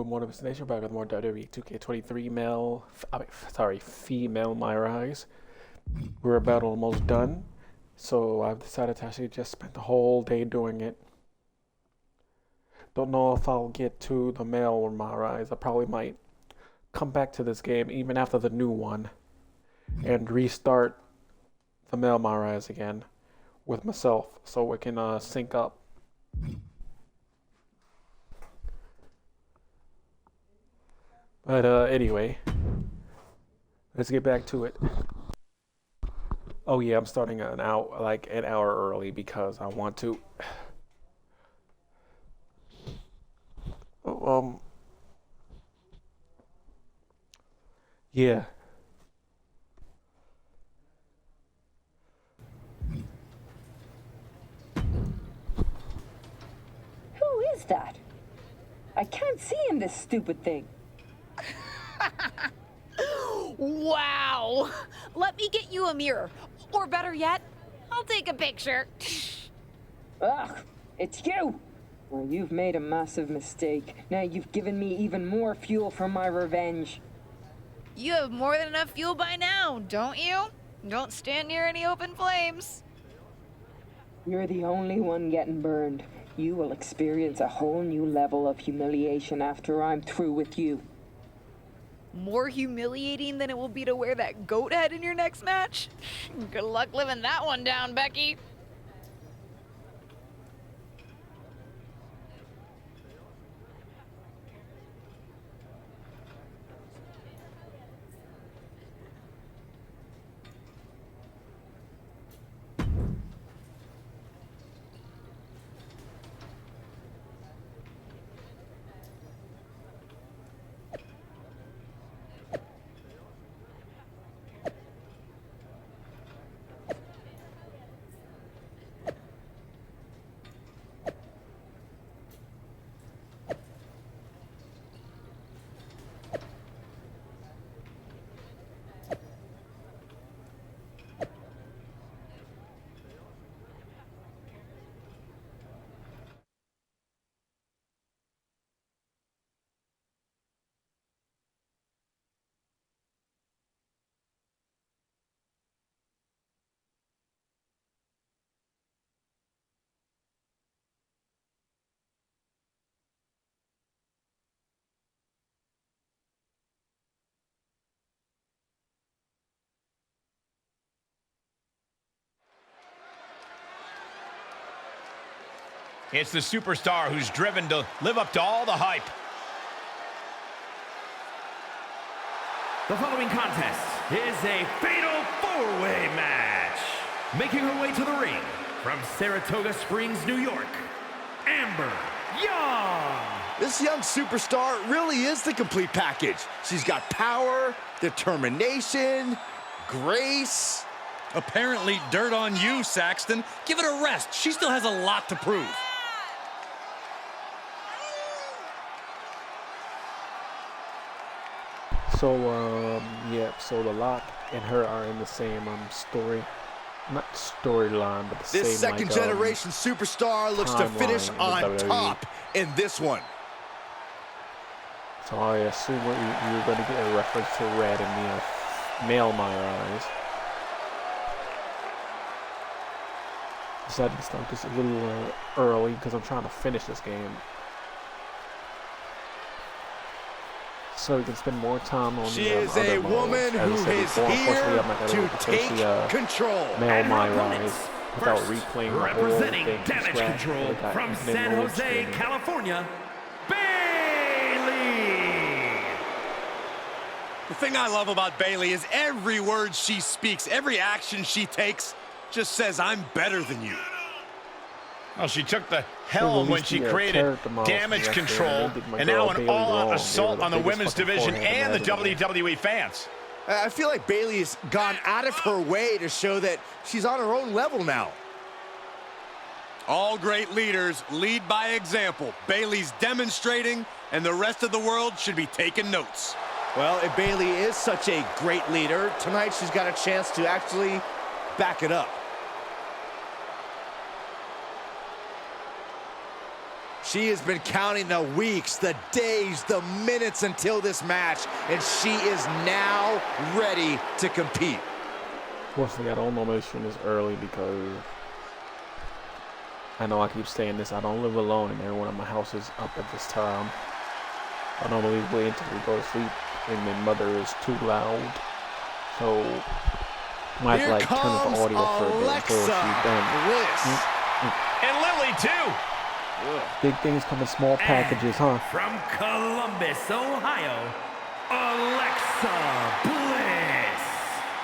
Immortal-Misfit, back with more WWE 2K23 female MyRise. We're about almost done, so I've decided to actually just spend the whole day doing it. Don't know if I'll get to the male or MyRise. I probably might come back to this game even after the new one and restart the male MyRise again with myself so we can sync up. But anyway, let's get back to it. Oh yeah, I'm starting an hour early because I want to. Yeah. Who is that? I can't see in this stupid thing. Wow! Let me get you a mirror. Or better yet, I'll take a picture. Ugh, it's you! Well, you've made a massive mistake. Now you've given me even more fuel for my revenge. You have more than enough fuel by now, don't you? Don't stand near any open flames. You're the only one getting burned. You will experience a whole new level of humiliation after I'm through with you. More humiliating than it will be to wear that goat head in your next match? Good luck living that one down, Becky. It's the superstar who's driven to live up to all the hype. The following contest is a fatal four-way match. Making her way to the ring from Saratoga Springs, New York, Amber Young. This young superstar really is the complete package. She's got power, determination, grace. Apparently dirt on you, Saxton. Give it a rest. She still has a lot to prove. So, so The Lock and her are in the same not storyline, but the same This second-generation superstar looks to finish on top in this one. So I assume you're going to get a reference to Red in the male MyRise. Decided to start this a little early because I'm trying to finish this game, so we can spend more time on She is a woman who is here to take control. Male MyRise without replaying the whole representing thing from Damage scratch. Control from San Jose, California, Bayley. The thing I love about Bayley is every word she speaks, every action she takes, just says, I'm better than you. Well, she took the helm when she created Damage Control, and now an all-out assault on the women's division and the WWE fans. I feel like Bayley has gone out of her way to show that she's on her own level now. All great leaders lead by example. Bayley's demonstrating, and the rest of the world should be taking notes. Well, if Bayley is such a great leader, tonight she's got a chance to actually back it up. She has been counting the weeks, the days, the minutes until this match, and she is now ready to compete. Fortunately, I don't normally stream this early because I know I keep saying this. I don't live alone, and everyone in my house is up at this time. I normally wait until we go to sleep, and my mother is too loud, so I might like turn up the audio for a bit until she's done. And Lily too. Big things come in small packages, huh? From Columbus, Ohio, Alexa Bliss.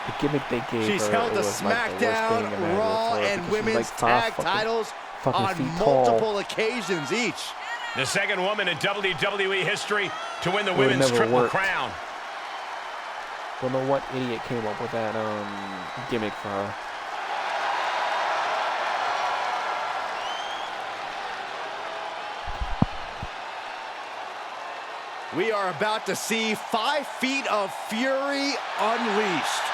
The gimmick they gave She's her, held it the was like the worst SmackDown, thing imaginable Raw, for her and because she's Women's like Tag fucking titles on feet multiple tall. occasions each. The second woman in WWE history to win the It would women's never Triple worked. Crown. Don't know what idiot came up with that gimmick for her. We are about to see 5 feet of fury unleashed.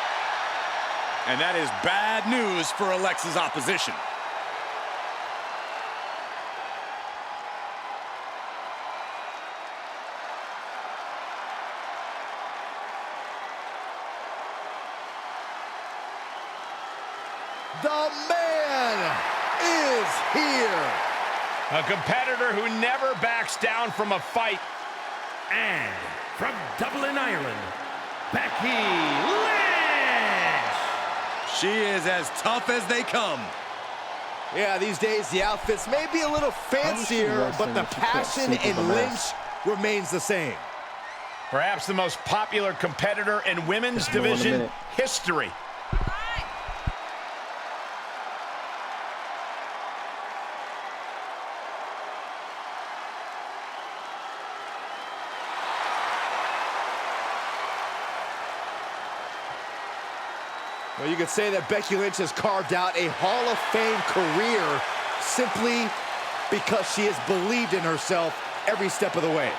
And that is bad news for Alexa's opposition. The man is here. A competitor who never backs down from a fight. And from Dublin, Ireland, Becky Lynch. She is as tough as they come. Yeah, these days the outfits may be a little fancier, but the passion in Lynch remains the same. Perhaps the most popular competitor in women's division history. Well, you could say that Becky Lynch has carved out a Hall of Fame career simply because she has believed in herself every step of the way.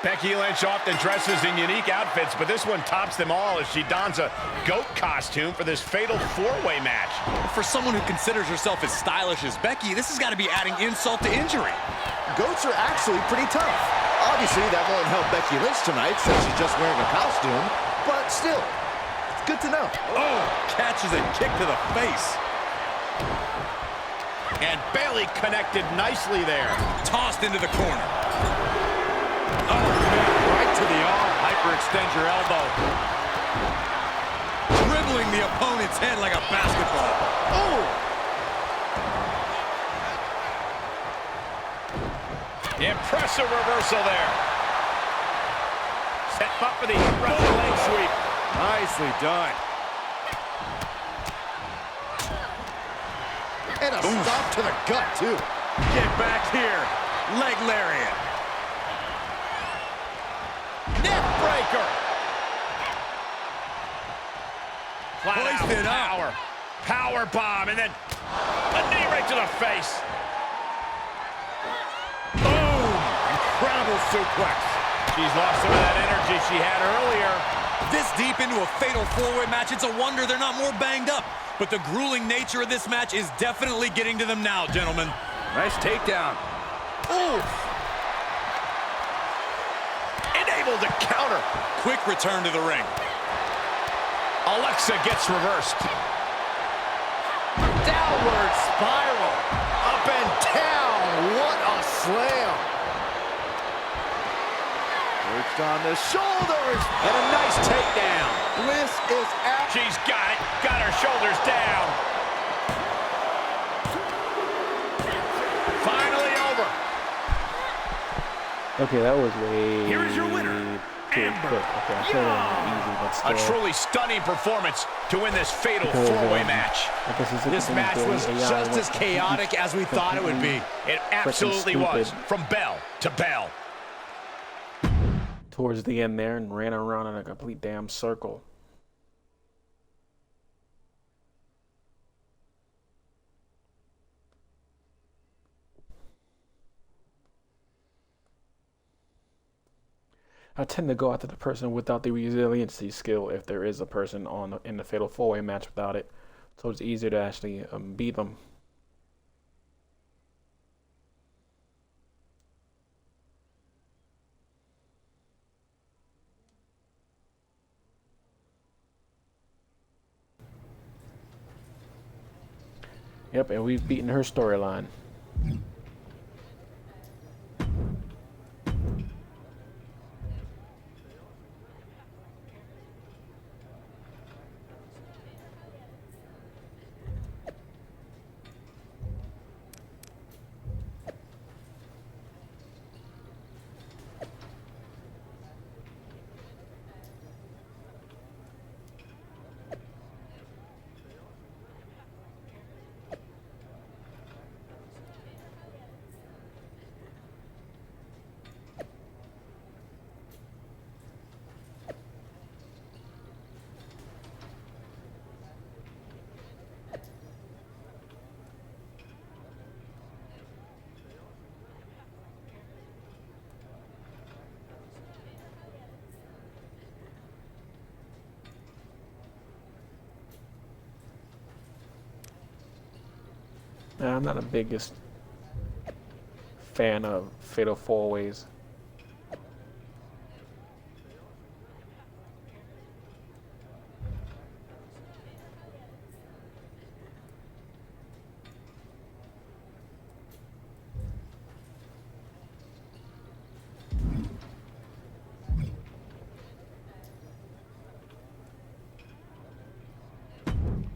Becky Lynch often dresses in unique outfits, but this one tops them all as she dons a goat costume for this fatal four-way match. For someone who considers herself as stylish as Becky, this has got to be adding insult to injury. Goats are actually pretty tough. Obviously, that won't help Becky Lynch tonight since she's just wearing a costume, but still, it's good to know. Oh, catches a kick to the face. And Bayley connected nicely there. Tossed into the corner. Oh, man, right to the arm. Hyperextend your elbow. Dribbling the opponent's head like a basketball. Oh! Impressive reversal there. Set up for the running leg sweep. Nicely done. And a stop to the gut, too. Get back here. Leg lariat. Neck breaker. Hoisted up. Power. Power bomb, and then a knee right to the face. Boom! Incredible suplex. She's lost some of that energy she had earlier. This deep into a fatal four-way match, it's a wonder they're not more banged up. But the grueling nature of this match is definitely getting to them now, gentlemen. Nice takedown. Ooh! Able to counter. Quick return to the ring. Alexa gets reversed. Downward spiral. Up and down. What a slam. Worked on the shoulders. And a nice takedown. Bliss is out. She's got it. Got her shoulders down. Finally over. Okay, that was way Here is your winner, too Amber. quick. Okay, I feel easy, but still. A truly stunning performance to win this fatal Because, four-way match. I guess it's This match was just as chaotic as we thought it would be. It absolutely was, from bell to bell. Towards the end there and ran around in a complete damn circle. I tend to go after the person without the resiliency skill if there is a person in the Fatal 4-Way match without it. So it's easier to actually beat them. Yep, and we've beaten her storyline. Nah, I'm not the biggest fan of Fatal 4-Ways.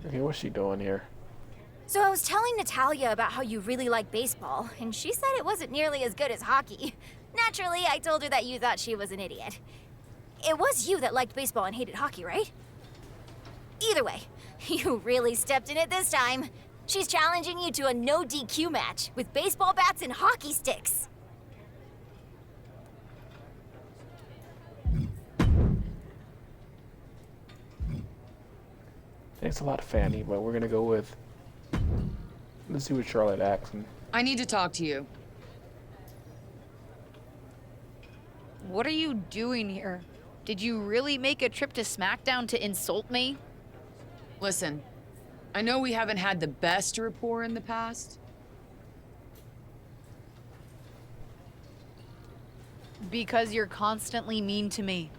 Okay, what's she doing here? So I was telling Natalia about how you really like baseball, and she said it wasn't nearly as good as hockey. Naturally, I told her that you thought she was an idiot. It was you that liked baseball and hated hockey, right? Either way, you really stepped in it this time. She's challenging you to a no DQ match with baseball bats and hockey sticks. Thanks a lot, Fanny, but we're gonna go with. Let's see what Charlotte acts. I need to talk to you. What are you doing here? Did you really make a trip to SmackDown to insult me? Listen, I know we haven't had the best rapport in the past. Because you're constantly mean to me.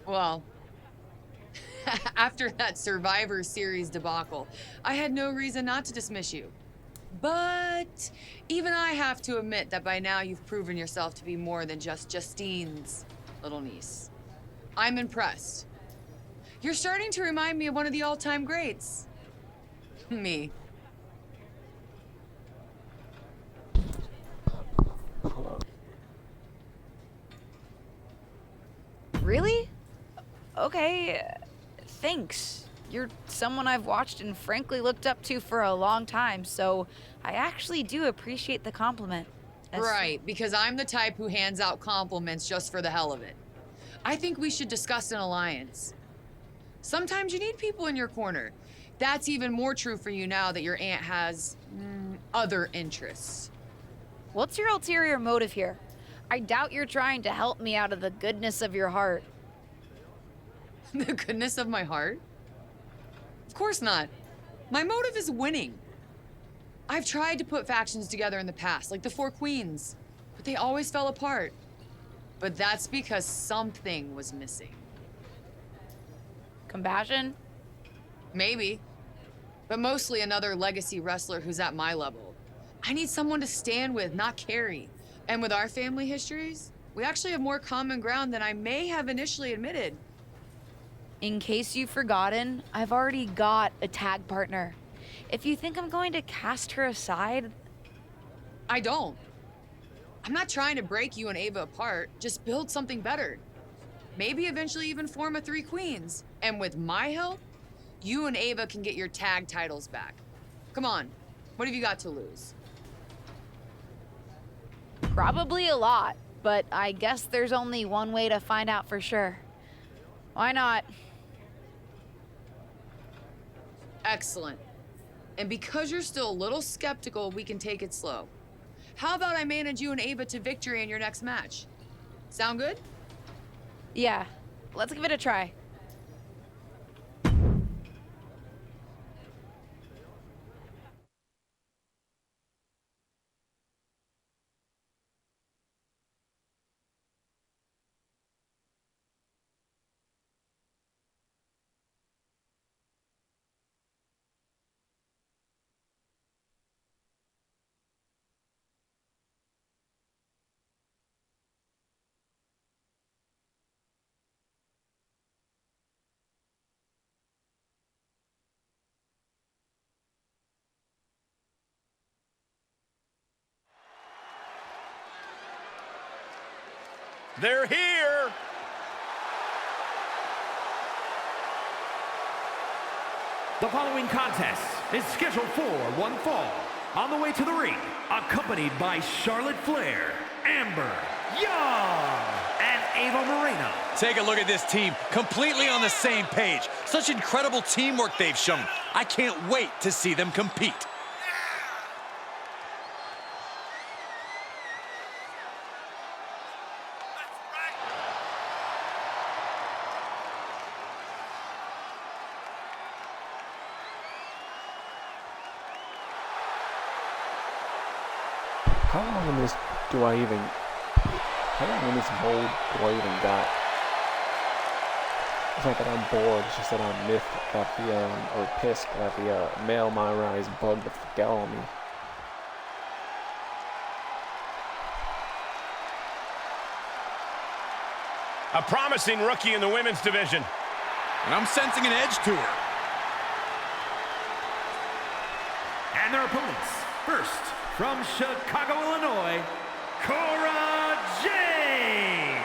Well, after that Survivor Series debacle, I had no reason not to dismiss you. But even I have to admit that by now you've proven yourself to be more than just Justine's little niece. I'm impressed. You're starting to remind me of one of the all-time greats. Me. Really? Okay, thanks. You're someone I've watched and frankly looked up to for a long time, so I actually do appreciate the compliment. Right, because I'm the type who hands out compliments just for the hell of it. I think we should discuss an alliance. Sometimes you need people in your corner. That's even more true for you now that your aunt has other interests. What's your ulterior motive here? I doubt you're trying to help me out of the goodness of your heart. The goodness of my heart? Of course not. My motive is winning. I've tried to put factions together in the past, like the Four Queens, but they always fell apart. But that's because something was missing. Compassion? Maybe. But mostly another legacy wrestler who's at my level. I need someone to stand with, not carry. And with our family histories, we actually have more common ground than I may have initially admitted. In case you've forgotten, I've already got a tag partner. If you think I'm going to cast her aside... I don't. I'm not trying to break you and Ava apart, just build something better. Maybe eventually even form a Three Queens. And with my help, you and Ava can get your tag titles back. Come on, what have you got to lose? Probably a lot, but I guess there's only one way to find out for sure. Why not? Excellent. And because you're still a little skeptical, we can take it slow. how about I manage you and Ava to victory in your next match? Sound good? Yeah, let's give it a try. They're here. The following contest is scheduled for one fall. On the way to the ring, accompanied by Charlotte Flair, Amber, Young, and Ava Moreno. Take a look at this team, completely on the same page. Such incredible teamwork they've shown. I can't wait to see them compete. How long in this do I even... How long in this mold do I even got? It's not that I'm bored, it's just that I'm miffed at the, or pissed at the, male MyRise bug the fuck out on me. A promising rookie in the women's division. And I'm sensing an edge to her. And their opponents, first, from Chicago, Illinois, Cora Jade.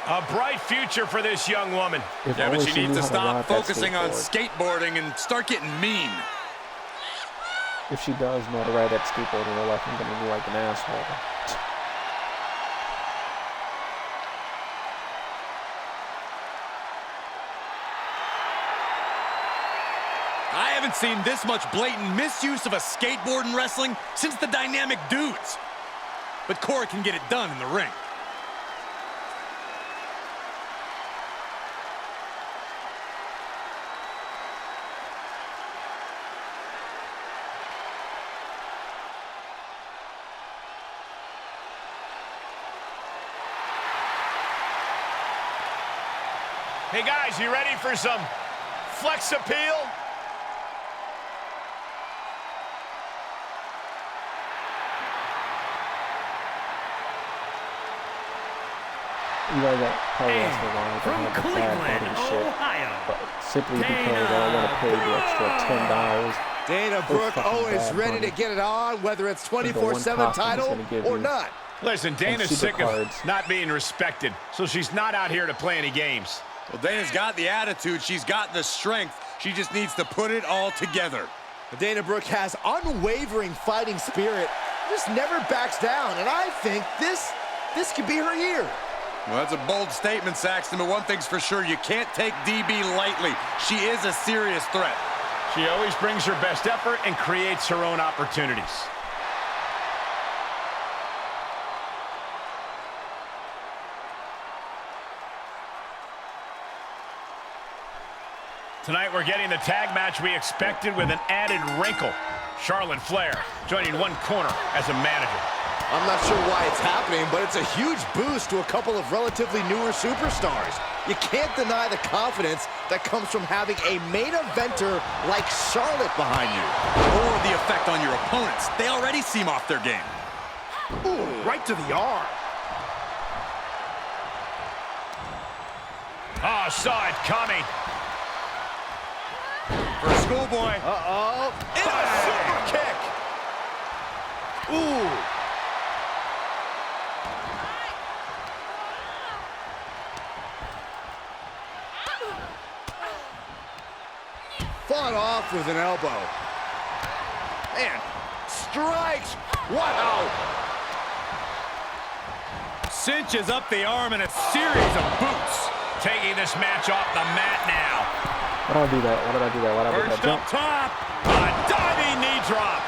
A bright future for this young woman. If Yeah, but only she needs knew to how stop ride that focusing on skateboard. skateboarding and start getting mean. If she does know how to ride that skateboard in real life, I'm gonna be like an asshole. I haven't seen this much blatant misuse of a skateboard in wrestling since the Dynamic Dudes. But Cora can get it done in the ring. Hey guys, you ready for some flex appeal? You guys that probably ask me why I From don't have the Cleveland, bad money shit, Ohio, but simply because I don't want to pay the extra $10. Dana Brooke fucking always bad ready money. to get it on, whether it's For the 24/7 one costume he's title gonna give or you. not. Listen, Dana's super sick of cards. not being respected, so she's not out here to play any games. Well, Dana's got the attitude. She's got the strength. She just needs to put it all together. Dana Brooke has unwavering fighting spirit, just never backs down, and I think this could be her year. Well, that's a bold statement, Saxton, but one thing's for sure, you can't take DB lightly. She is a serious threat. She always brings her best effort and creates her own opportunities. Tonight we're getting the tag match we expected with an added wrinkle. Charlotte Flair joining one corner as a manager. I'm not sure why it's happening, but it's a huge boost to a couple of relatively newer superstars. You can't deny the confidence that comes from having a main eventer like Charlotte behind you. Or the effect on your opponents. They already seem off their game. Ooh, right to the arm. Oh, saw it coming. For a schoolboy. Uh-oh. And a super kick. Ooh. Fought off with an elbow. And strikes. Wow. Cinches up the arm in a series of boots. Taking this match off the mat now. Why did I do that? Why did I do that? Why did I do that? Perched Jump. up top. A diving knee drop.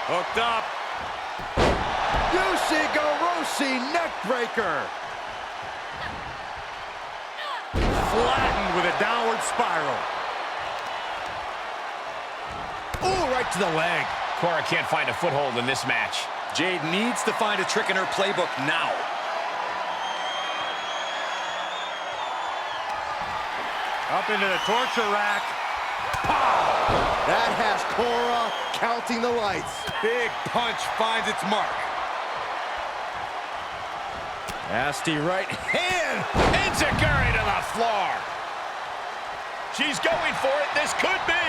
Hooked up. Ushigoroshi neckbreaker. Flattened with a downward spiral. Ooh, right to the leg. Cora can't find a foothold in this match. Jade needs to find a trick in her playbook now. Up into the torture rack. That has Cora counting the lights. Big punch finds its mark. Nasty right hand. Enziguri to the floor. She's going for it. This could be.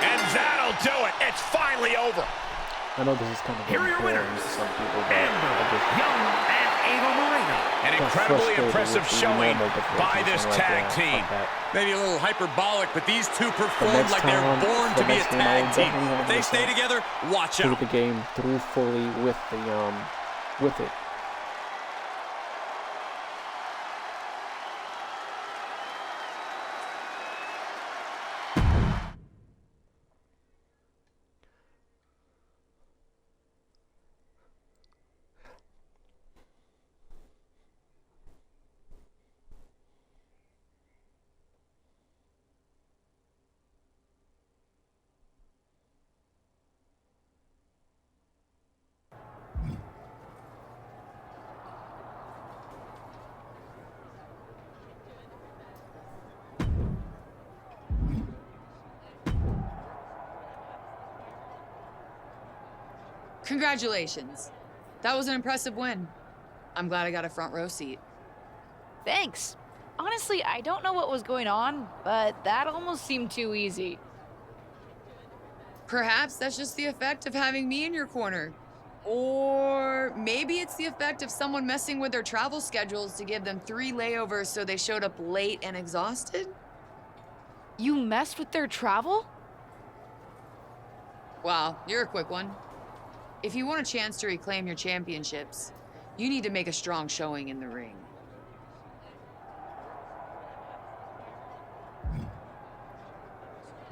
And that'll do it. It's finally over. I know this is kind of Here are your boring winners. to some people, but An incredibly impressive showing by this tag team. Maybe a little hyperbolic, but these two The performed next like they're time, born the to be a next game, I'll tag team. definitely have If they this, stay together, watch see out. the game through fully with the with it. Congratulations. That was an impressive win. I'm glad I got a front row seat. Thanks. Honestly, I don't know what was going on, but that almost seemed too easy. Perhaps that's just the effect of having me in your corner. Or maybe it's the effect of someone messing with their travel schedules to give them 3 layovers so they showed up late and exhausted? You messed with their travel? Wow, you're a quick one. If you want a chance to reclaim your championships, you need to make a strong showing in the ring.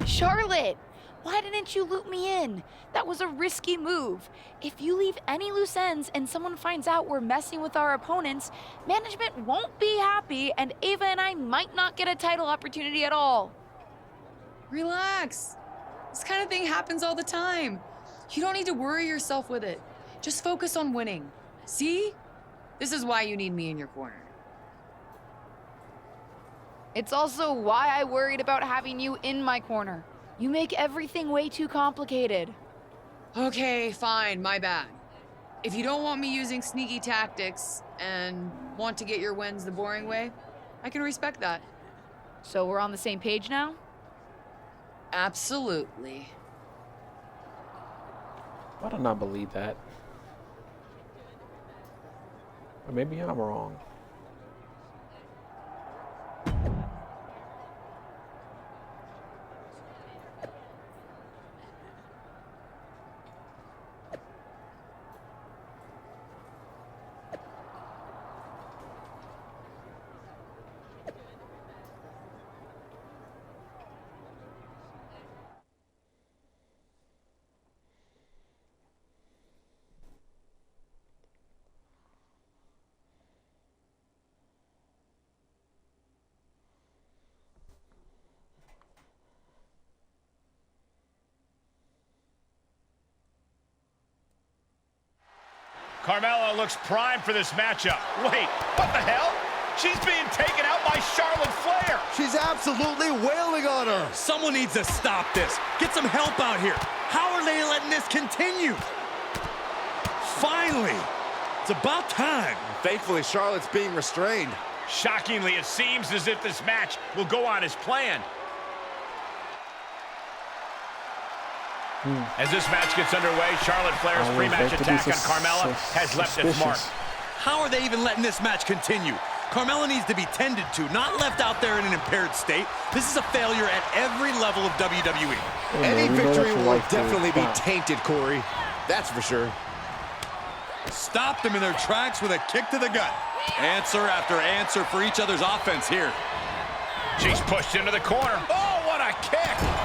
Charlotte! Why didn't you loop me in? That was a risky move. If you leave any loose ends and someone finds out we're messing with our opponents, management won't be happy and Ava and I might not get a title opportunity at all. Relax. This kind of thing happens all the time. You don't need to worry yourself with it. Just focus on winning. See? This is why you need me in your corner. It's also why I worried about having you in my corner. You make everything way too complicated. Okay, fine, my bad. If you don't want me using sneaky tactics and want to get your wins the boring way, I can respect that. So we're on the same page now? Absolutely. I do not believe that. But maybe I'm wrong. Carmella looks primed for this matchup. Wait, what the hell? She's being taken out by Charlotte Flair. She's absolutely wailing on her. Someone needs to stop this. Get some help out here. How are they letting this continue? Finally. It's about time. Thankfully, Charlotte's being restrained. Shockingly, it seems as if this match will go on as planned. As this match gets underway, Charlotte Flair's pre-match attack on Carmella has left its mark. How are they even letting this match continue? Carmella needs to be tended to, not left out there in an impaired state. This is a failure at every level of WWE. Any victory will definitely be tainted, Corey. That's for sure. Stopped them in their tracks with a kick to the gut. Answer after answer for each other's offense here. She's pushed into the corner. Oh, what a kick!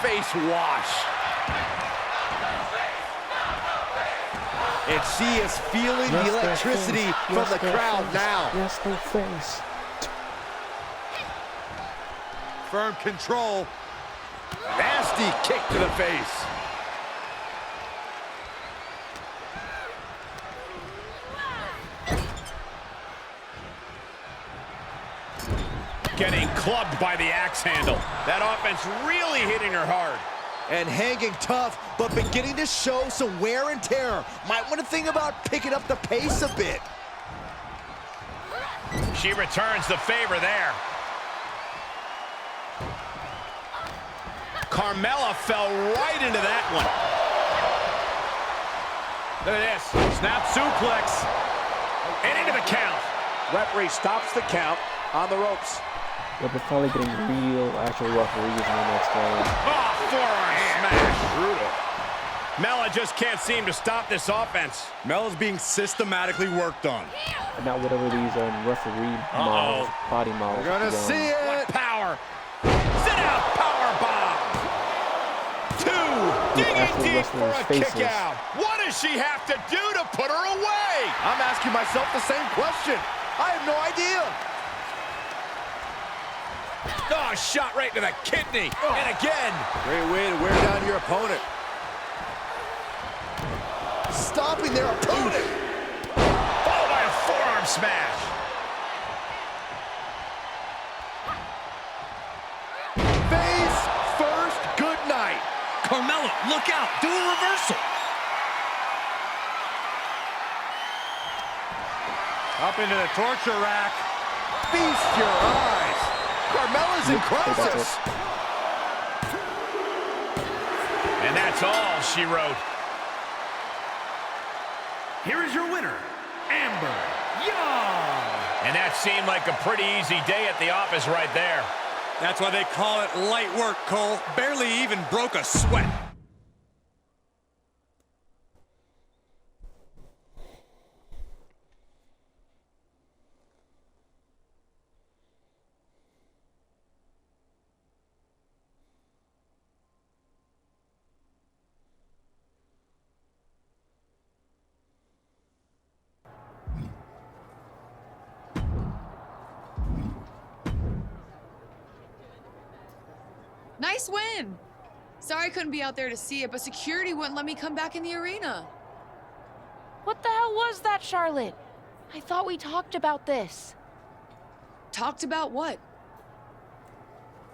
face wash. And she is feeling the electricity from the crowd now. Yes, no face. Firm control. Nasty kick to the face. Getting clubbed by the axe handle. That offense really hitting her hard. And hanging tough, but beginning to show some wear and tear. Might want to think about picking up the pace a bit. She returns the favor there. Carmella fell right into that one. Look at this. Snap suplex. And into the count. Referee stops the count on the ropes. Yeah, we're finally getting real actual referees in the next game. Oh, forearm smash. Brutal. Mella just can't seem to stop this offense. Mella's being systematically worked on. And not whatever these referee models, body models. We're gonna see it. What power. Sit out power bomb. Two. Digging deep for a kick out. What does she have to do to put her away? I'm asking myself the same question. I have no idea. Oh, shot right to the kidney. And again. Great way to wear down your opponent. Stopping their opponent. Followed by a forearm smash. Face first, good night. Carmella, look out. Do a reversal. Up into the torture rack. Feast your eyes. Carmella's in crisis. And that's all she wrote. Here is your winner, Amber Young. And that seemed like a pretty easy day at the office right there. That's why they call it light work, Cole. Barely even broke a sweat. Nice win. Sorry I couldn't be out there to see it, but security wouldn't let me come back in the arena. What the hell was that, Charlotte? I thought we talked about this. Talked about what?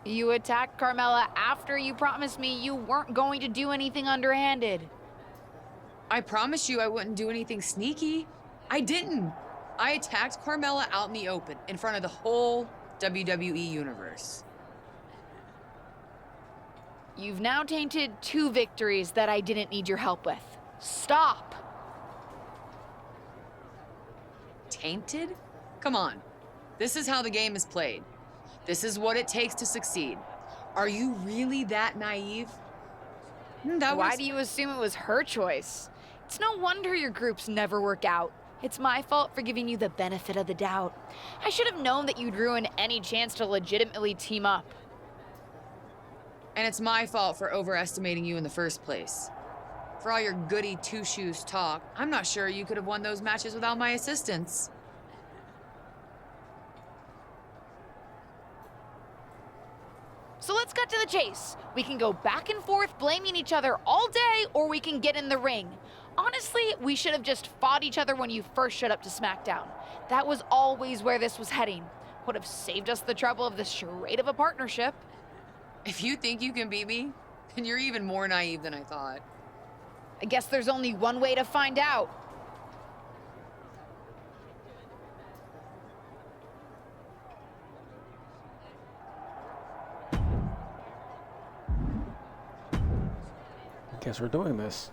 You attacked Carmella after you promised me you weren't going to do anything underhanded. I promised you I wouldn't do anything sneaky. I didn't. I attacked Carmella out in the open, in front of the whole WWE universe. You've now tainted 2 victories that I didn't need your help with. Stop. Tainted? Come on. This is how the game is played. This is what it takes to succeed. Are you really that naive? Why do you assume it was her choice? It's no wonder your groups never work out. It's my fault for giving you the benefit of the doubt. I should have known that you'd ruin any chance to legitimately team up. And it's my fault for overestimating you in the first place. For all your goody two-shoes talk, I'm not sure you could have won those matches without my assistance. So let's cut to the chase. We can go back and forth blaming each other all day, or we can get in the ring. Honestly, we should have just fought each other when you first showed up to SmackDown. That was always where this was heading. Would have saved us the trouble of this charade of a partnership. If you think you can beat me, then you're even more naive than I thought. I guess there's only one way to find out. Guess we're doing this.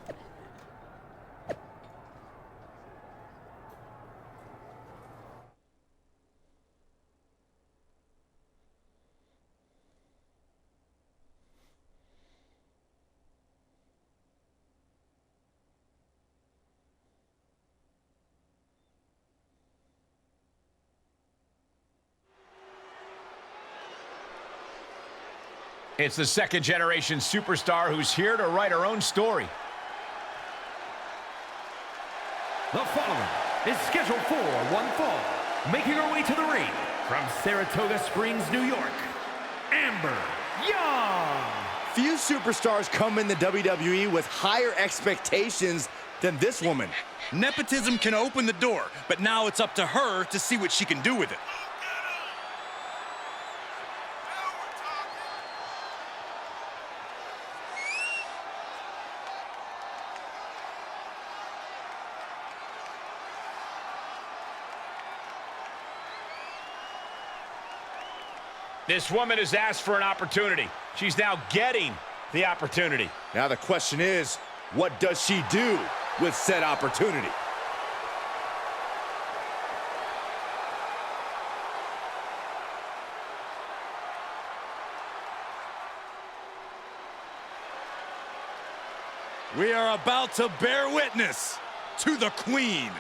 It's the second-generation superstar who's here to write her own story. The following is scheduled for one fall, making her way to the ring from Saratoga Springs, New York, Amber Young. Few superstars come in the WWE with higher expectations than this woman. Nepotism can open the door, but now it's up to her to see what she can do with it. This woman has asked for an opportunity. She's now getting the opportunity. Now the question is, what does she do with said opportunity? We are about to bear witness to the Queen.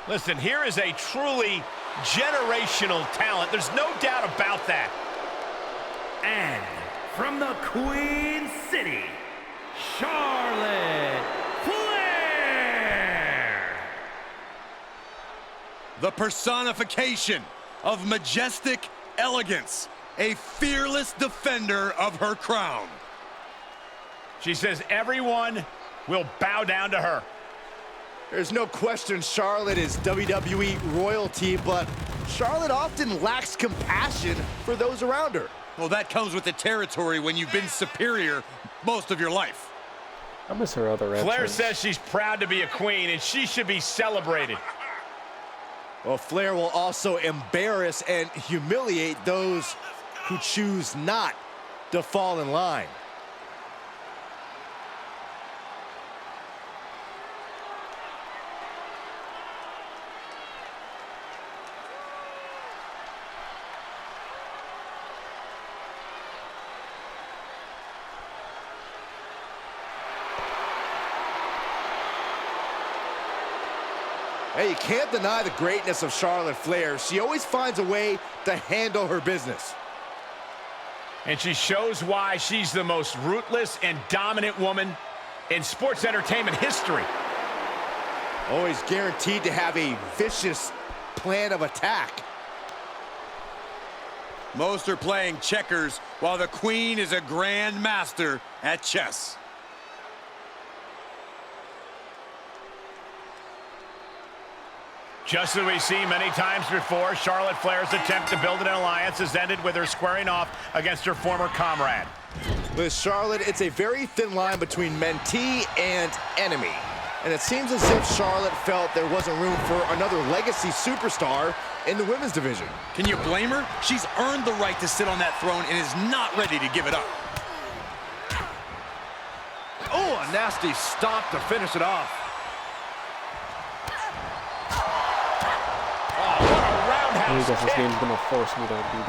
Listen, here is a truly generational talent. There's no doubt about that. And from the Queen City, Charlotte Flair. The personification of majestic elegance, a fearless defender of her crown. She says everyone will bow down to her. There's no question Charlotte is WWE royalty, but Charlotte often lacks compassion for those around her. Well, that comes with the territory when you've been superior most of your life. I miss her other entrance. Flair says she's proud to be a queen, and she should be celebrated. Well, Flair will also embarrass and humiliate those who choose not to fall in line. Hey, you can't deny the greatness of Charlotte Flair. She always finds a way to handle her business. And she shows why she's the most ruthless and dominant woman in sports entertainment history. Always guaranteed to have a vicious plan of attack. Most are playing checkers, while the Queen is a grand master at chess. Just as we've seen many times before, Charlotte Flair's attempt to build an alliance has ended with her squaring off against her former comrade. With Charlotte, it's a very thin line between mentee and enemy. And it seems as if Charlotte felt there wasn't room for another legacy superstar in the women's division. Can you blame her? She's earned the right to sit on that throne and is not ready to give it up. Oh, a nasty stomp to finish it off. I guess this game's gonna force me to do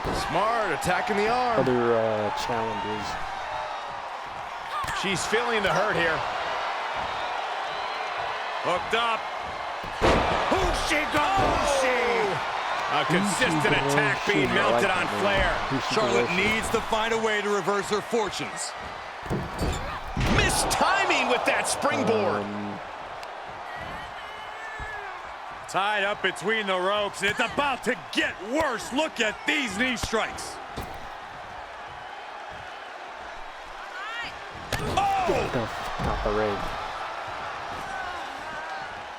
the smart attacking the arm. other challenges. She's feeling the hurt here. Hooked up. Who's she going? A consistent attack being mounted on Flair. Charlotte needs to find a way to reverse her fortunes. Missed timing with that springboard. Tied up between the ropes. It's about to get worse. Look at these knee strikes. Oh! Not the ring.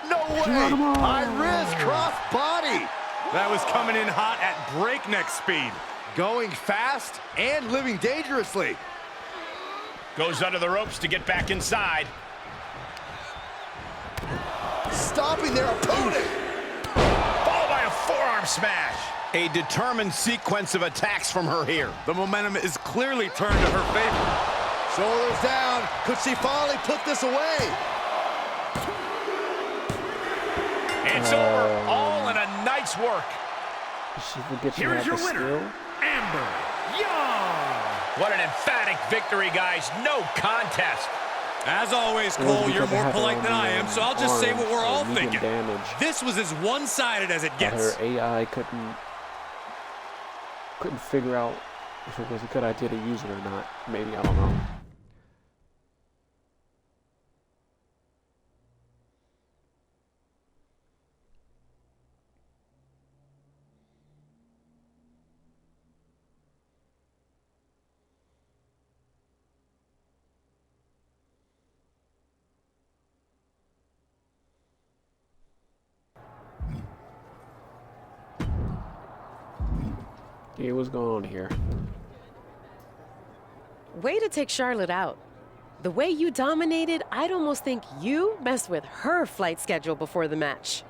No way! High risk cross body. That was coming in hot at breakneck speed. Going fast and living dangerously. Goes under the ropes to get back inside. Stopping their opponent. Followed by a forearm smash. A determined sequence of attacks from her here. The momentum is clearly turned to her favor. Shoulders down. Could she finally put this away? It's over. All in a nice work. Here is your winner, Amber Young. What an emphatic victory, guys. No contest. As always, Cole, you're more polite than I am, so I'll just say what we're all thinking. This was as one-sided as it gets. Her AI couldn't figure out if it was a good idea to use it or not. Maybe, I don't know. Yeah, what's going on here? Way to take Charlotte out. The way you dominated, I'd almost think you messed with her flight schedule before the match.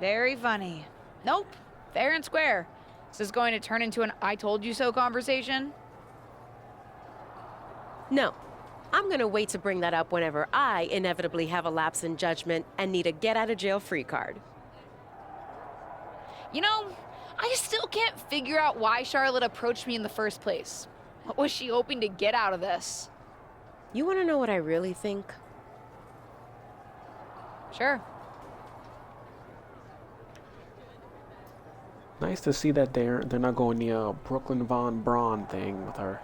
Very funny. Nope. Fair and square. Is this going to turn into an I told you so conversation? No. I'm gonna wait to bring that up whenever I inevitably have a lapse in judgment and need a get-out-of-jail-free card. You know, I still can't figure out why Charlotte approached me in the first place. What was she hoping to get out of this? You wanna know what I really think? Sure. Nice to see that they're not going the Brooklyn Von Braun thing with her.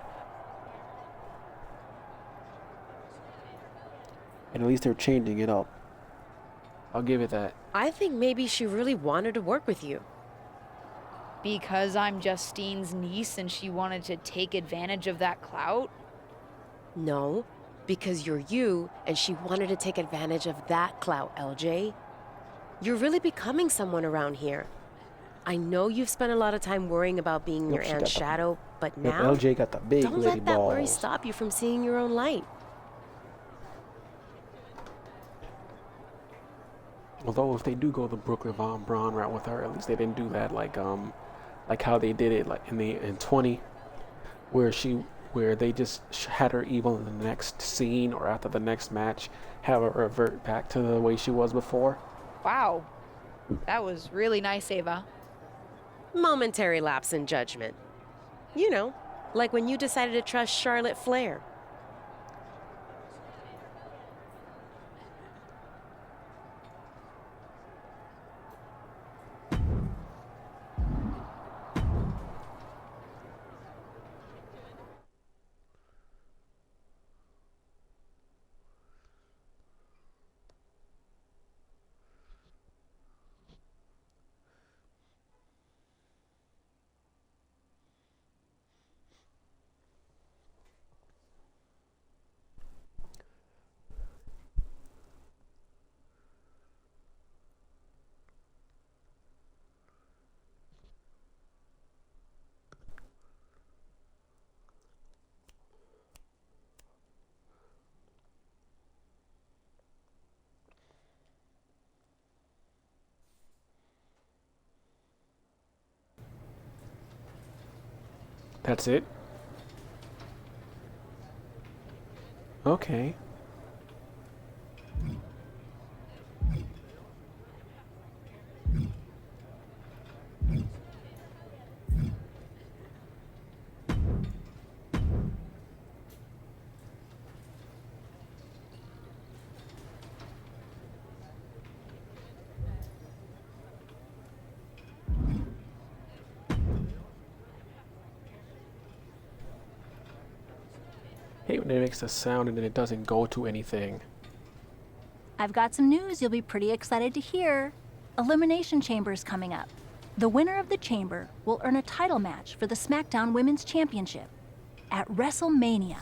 And at least they're changing it up. I'll give it that. I think maybe she really wanted to work with you. Because I'm Justine's niece and she wanted to take advantage of that clout? No, because you're you and she wanted to take advantage of that clout, LJ. You're really becoming someone around here. I know you've spent a lot of time worrying about being your aunt's shadow, but now LJ got the big don't lady let that worry balls. stop you from seeing your own light. Although if they do go the Brooklyn Von Braun route with her, at least they didn't do that like how they did it like in 20, where they just had her evil in the next scene or after the next match, have her revert back to the way she was before. Wow. That was really nice, Ava. Momentary lapse in judgment. You know, like when you decided to trust Charlotte Flair. That's it? Okay. Hate when it makes a sound and then it doesn't go to anything. I've got some news you'll be pretty excited to hear. Elimination Chamber's coming up. The winner of the Chamber will earn a title match for the SmackDown Women's Championship at WrestleMania.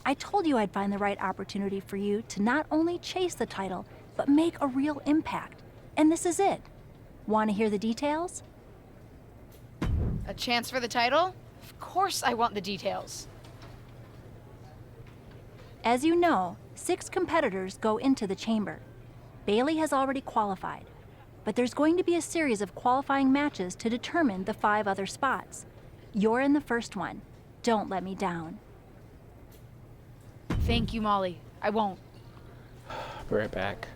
I told you I'd find the right opportunity for you to not only chase the title, but make a real impact. And this is it. Want to hear the details? A chance for the title? Of course I want the details. As you know, 6 competitors go into the chamber. Bailey has already qualified, but there's going to be a series of qualifying matches to determine the 5 other spots. You're in the first one. Don't let me down. Thank you, Molly. I won't. Be right back.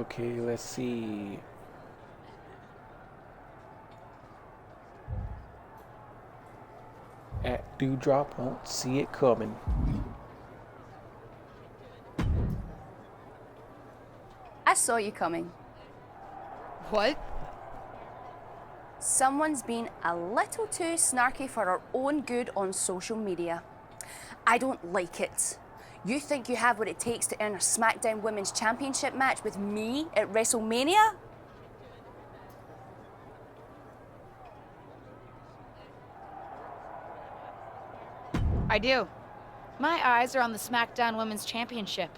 Okay, let's see. At Dewdrop, won't see it coming. I saw you coming. What? Someone's been a little too snarky for our own good on social media. I don't like it. You think you have what it takes to earn a SmackDown Women's Championship match with me at WrestleMania? I do. My eyes are on the SmackDown Women's Championship.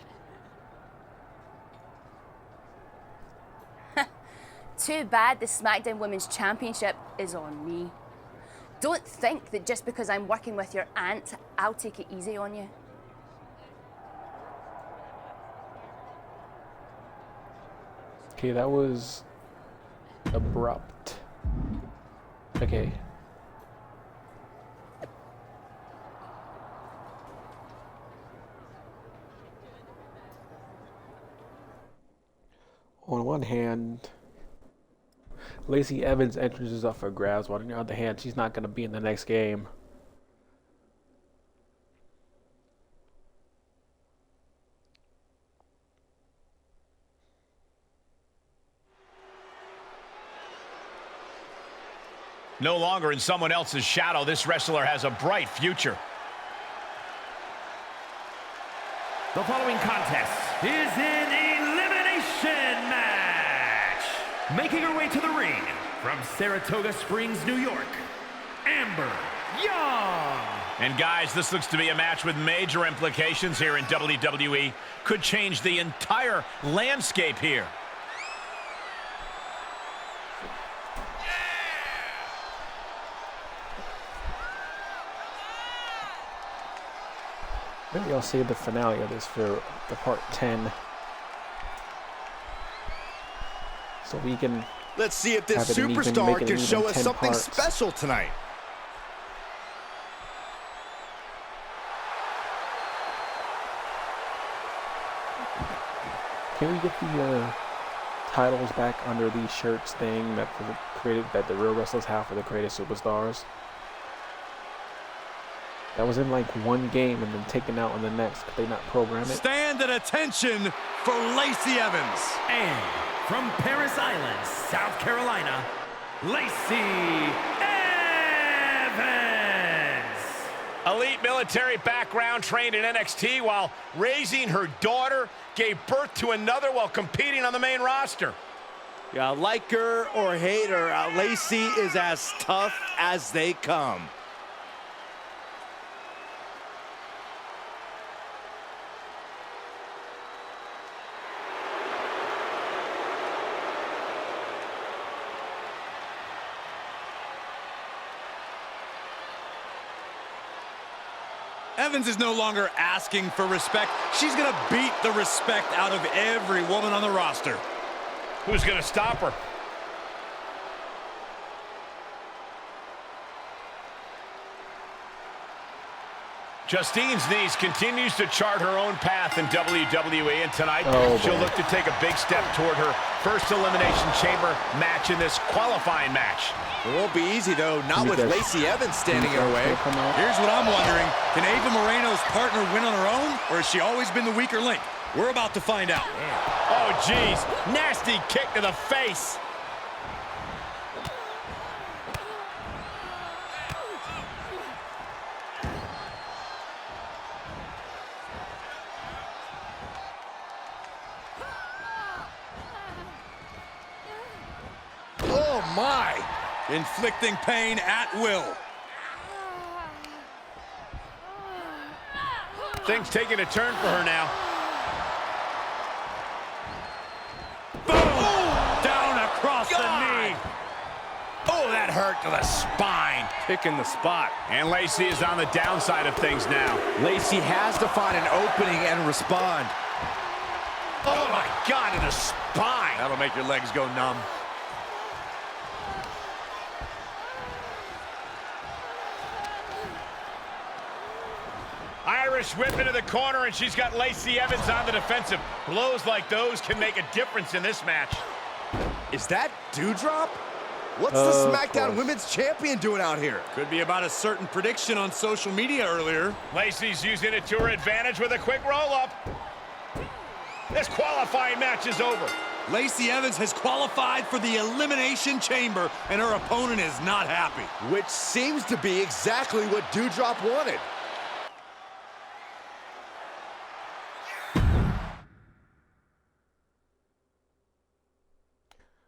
Too bad the SmackDown Women's Championship is on me. Don't think that just because I'm working with your aunt, I'll take it easy on you. Okay, that was abrupt. Okay. On one hand, Lacey Evans' entrance is up for grabs, but on the other hand, she's not going to be in the next game. No longer in someone else's shadow, this wrestler has a bright future. The following contest is an elimination match. Making her way to the ring from Saratoga Springs, New York, Amber Young. And guys, this looks to be a match with major implications here in WWE. Could change the entire landscape here. Maybe I'll save the finale of this for the part 10. So we can. Let's see if this have it superstar make it can even show us 10 something parts. special tonight. Can we get the titles back under these shirts thing that the real wrestlers have for the greatest superstars? That was in like one game and then taken out in the next. Could they not program it? Stand at attention for Lacey Evans. And from Paris Island, South Carolina, Lacey Evans. Elite military background, trained in NXT while raising her daughter, gave birth to another while competing on the main roster. Yeah, like her or hate her, Lacey is as tough as they come. Evans is no longer asking for respect. She's gonna beat the respect out of every woman on the roster. Who's gonna stop her? Justine's niece continues to chart her own path in WWE, and tonight she'll look to take a big step toward her first Elimination Chamber match in this qualifying match. It won't be easy, though, not with Lacey Evans standing in her way. Here's what I'm wondering. Can Ava Moreno's partner win on her own, or has she always been the weaker link? We're about to find out. Oh, geez. Nasty kick to the face. Oh, my. Inflicting pain at will. Things taking a turn for her now. Boom! Down across the knee. Oh, that hurt to the spine. Picking the spot. And Lacey is on the downside of things now. Lacey has to find an opening and respond. Oh, my God, to the spine. That'll make your legs go numb. Irish Irish whip into the corner, and she's got Lacey Evans on the defensive. Blows like those can make a difference in this match. Is that Doudrop? What's the SmackDown Women's Champion doing out here? Could be about a certain prediction on social media earlier. Lacey's using it to her advantage with a quick roll-up. This qualifying match is over. Lacey Evans has qualified for the Elimination Chamber, and her opponent is not happy. Which seems to be exactly what Doudrop wanted.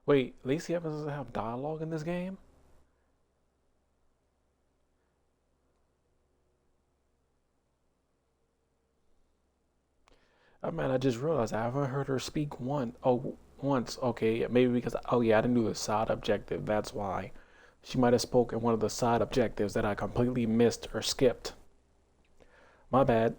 Wait, Lacey Evans doesn't have dialogue in this game? Oh man, I just realized I haven't heard her speak once. Okay, maybe because, oh yeah, I didn't do the side objective, that's why. She might have spoken one of the side objectives that I completely missed or skipped. My bad.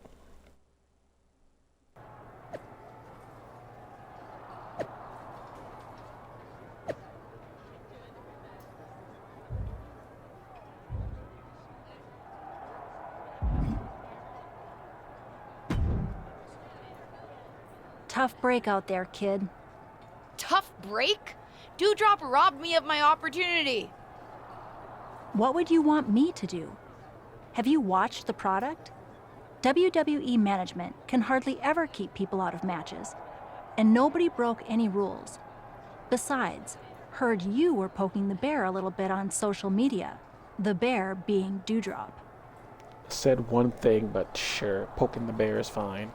Tough break out there, kid. Tough break? Doudrop robbed me of my opportunity. What would you want me to do? Have you watched the product? WWE management can hardly ever keep people out of matches, and nobody broke any rules. Besides, heard you were poking the bear a little bit on social media, the bear being Doudrop. Said one thing, but sure, poking the bear is fine.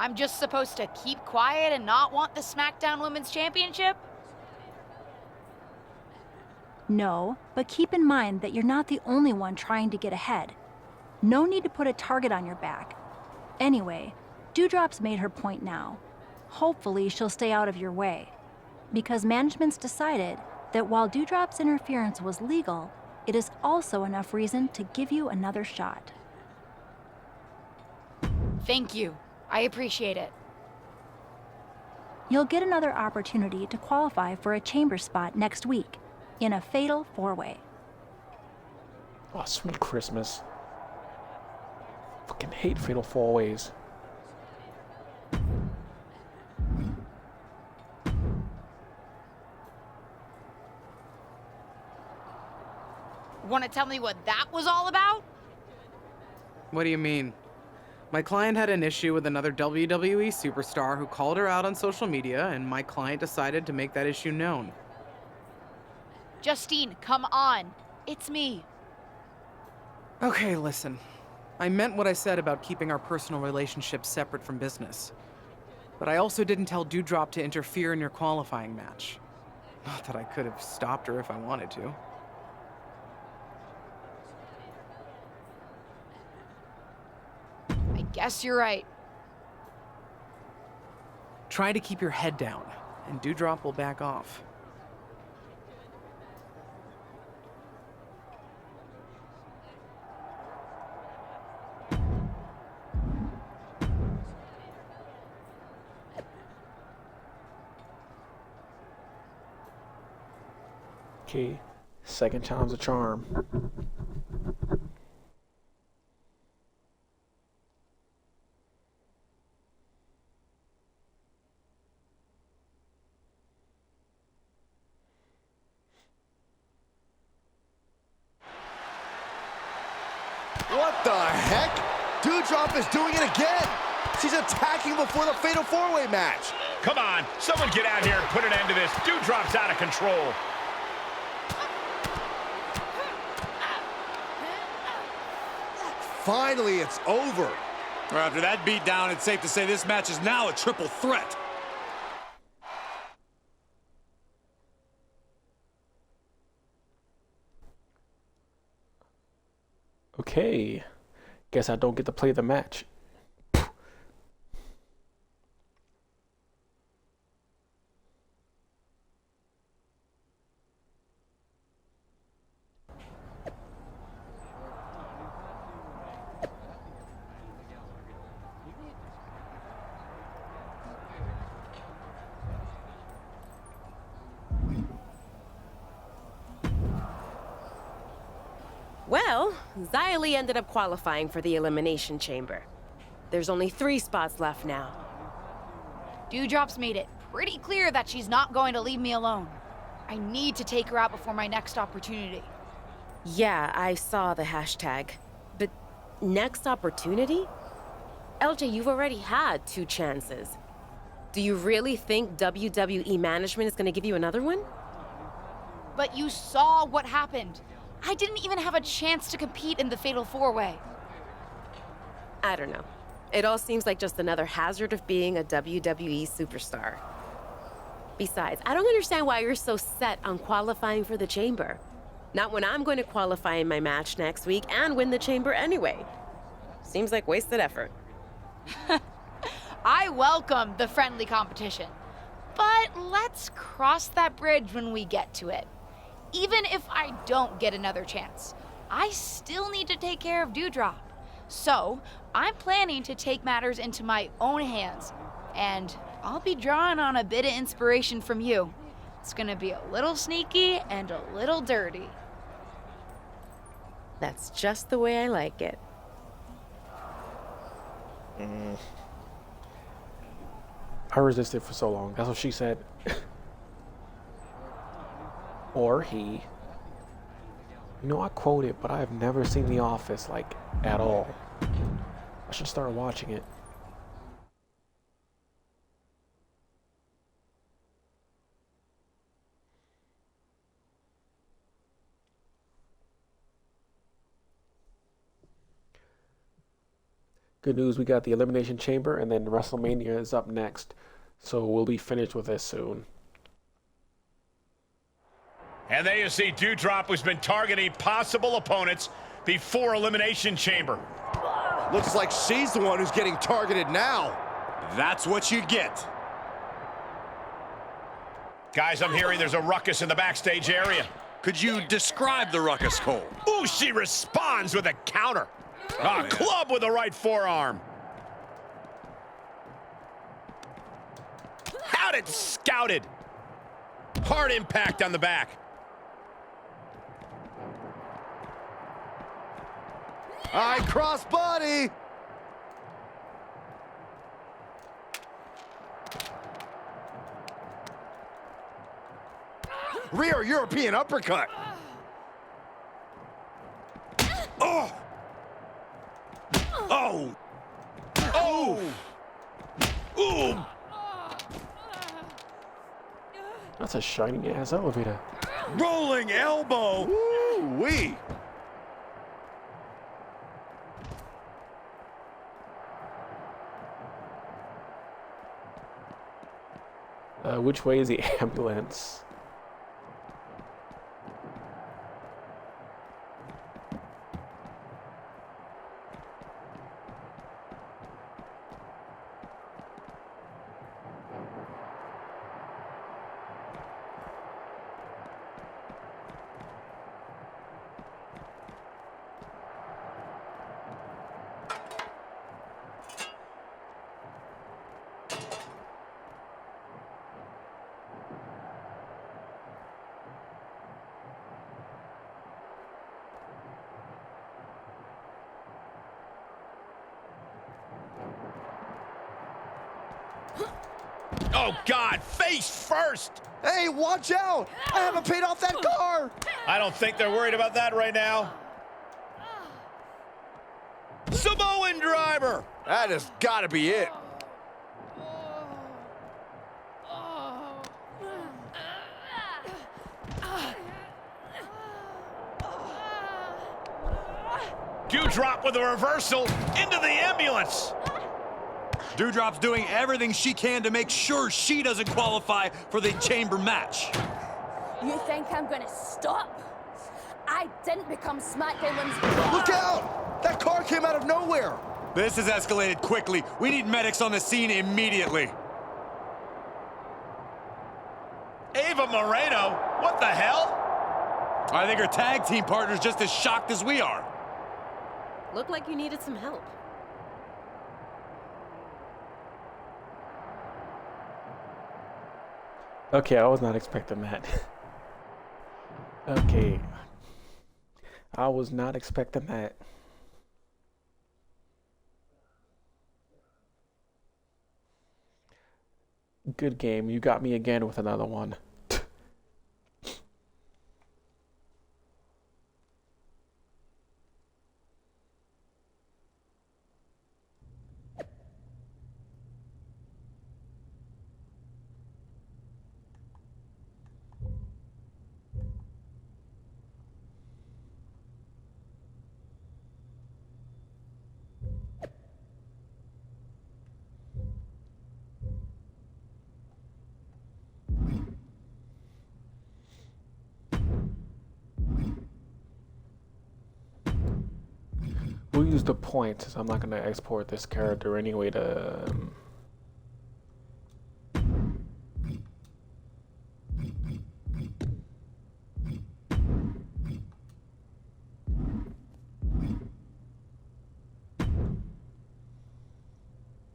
I'm just supposed to keep quiet and not want the SmackDown Women's Championship? No, but keep in mind that you're not the only one trying to get ahead. No need to put a target on your back. Anyway, Doudrop's made her point now. Hopefully she'll stay out of your way. Because management's decided that while Doudrop's interference was legal, it is also enough reason to give you another shot. Thank you. I appreciate it. You'll get another opportunity to qualify for a chamber spot next week in a fatal 4-way. Oh, sweet Christmas. Fucking hate fatal 4-ways. Want to tell me what that was all about? What do you mean? My client had an issue with another WWE superstar who called her out on social media, and my client decided to make that issue known. Justine, come on. It's me. Okay, listen. I meant what I said about keeping our personal relationship separate from business. But I also didn't tell Doudrop to interfere in your qualifying match. Not that I could have stopped her if I wanted to. I guess you're right. Try to keep your head down, and Doudrop will back off. Okay, second time's a charm. What the heck? Doudrop is doing it again. She's attacking before the Fatal 4-Way match. Come on, someone get out here and put an end to this. Doudrop's out of control. Finally, it's over. Well, after that beatdown, it's safe to say this match is now a triple threat. Okay, guess I don't get to play the match. Well, Xylee ended up qualifying for the Elimination Chamber. There's only 3 spots left now. Dewdrop's made it pretty clear that she's not going to leave me alone. I need to take her out before my next opportunity. Yeah, I saw the hashtag. But next opportunity? LJ, you've already had 2 chances. Do you really think WWE management is going to give you another one? But you saw what happened. I didn't even have a chance to compete in the Fatal 4-Way. I don't know. It all seems like just another hazard of being a WWE superstar. Besides, I don't understand why you're so set on qualifying for the Chamber. Not when I'm going to qualify in my match next week and win the Chamber anyway. Seems like wasted effort. I welcome the friendly competition. But let's cross that bridge when we get to it. Even if I don't get another chance, I still need to take care of Dewdrop. So, I'm planning to take matters into my own hands. And I'll be drawing on a bit of inspiration from you. It's gonna be a little sneaky and a little dirty. That's just the way I like it. I resisted for so long. That's what she said. Or he. You know, I quote it, but I have never seen The Office, like, at all. I should start watching it. Good news, we got the Elimination Chamber, and then WrestleMania is up next. So we'll be finished with this soon. And there you see Dewdrop, who's been targeting possible opponents before Elimination Chamber. Looks like she's the one who's getting targeted now. That's what you get. Guys, I'm hearing there's a ruckus in the backstage area. Could you describe the ruckus, Cole? Ooh, she responds with a counter. A club with the right forearm. Had it scouted. Hard impact on the back. High cross body. Rear European uppercut. Oh! Oh! Oh! Ooh! That's a shiny ass elevator. Rolling elbow! Woo-wee! Which way is the ambulance? Oh, God, face first. Hey, watch out! I haven't paid off that car! I don't think they're worried about that right now. Samoan driver. That has got to be it. Dewdrop with a reversal into the ambulance. Dewdrop's doing everything she can to make sure she doesn't qualify for the chamber match. You think I'm gonna stop? I didn't become SmackDown Women's... Look out! That car came out of nowhere! This has escalated quickly. We need medics on the scene immediately. Ava Moreno, what the hell? I think her tag team partner's just as shocked as we are. Looked like you needed some help. Okay, I was not expecting that. Okay. I was not expecting that. Good game. You got me again with another one. We'll use the points, so I'm not going to export this character anyway to...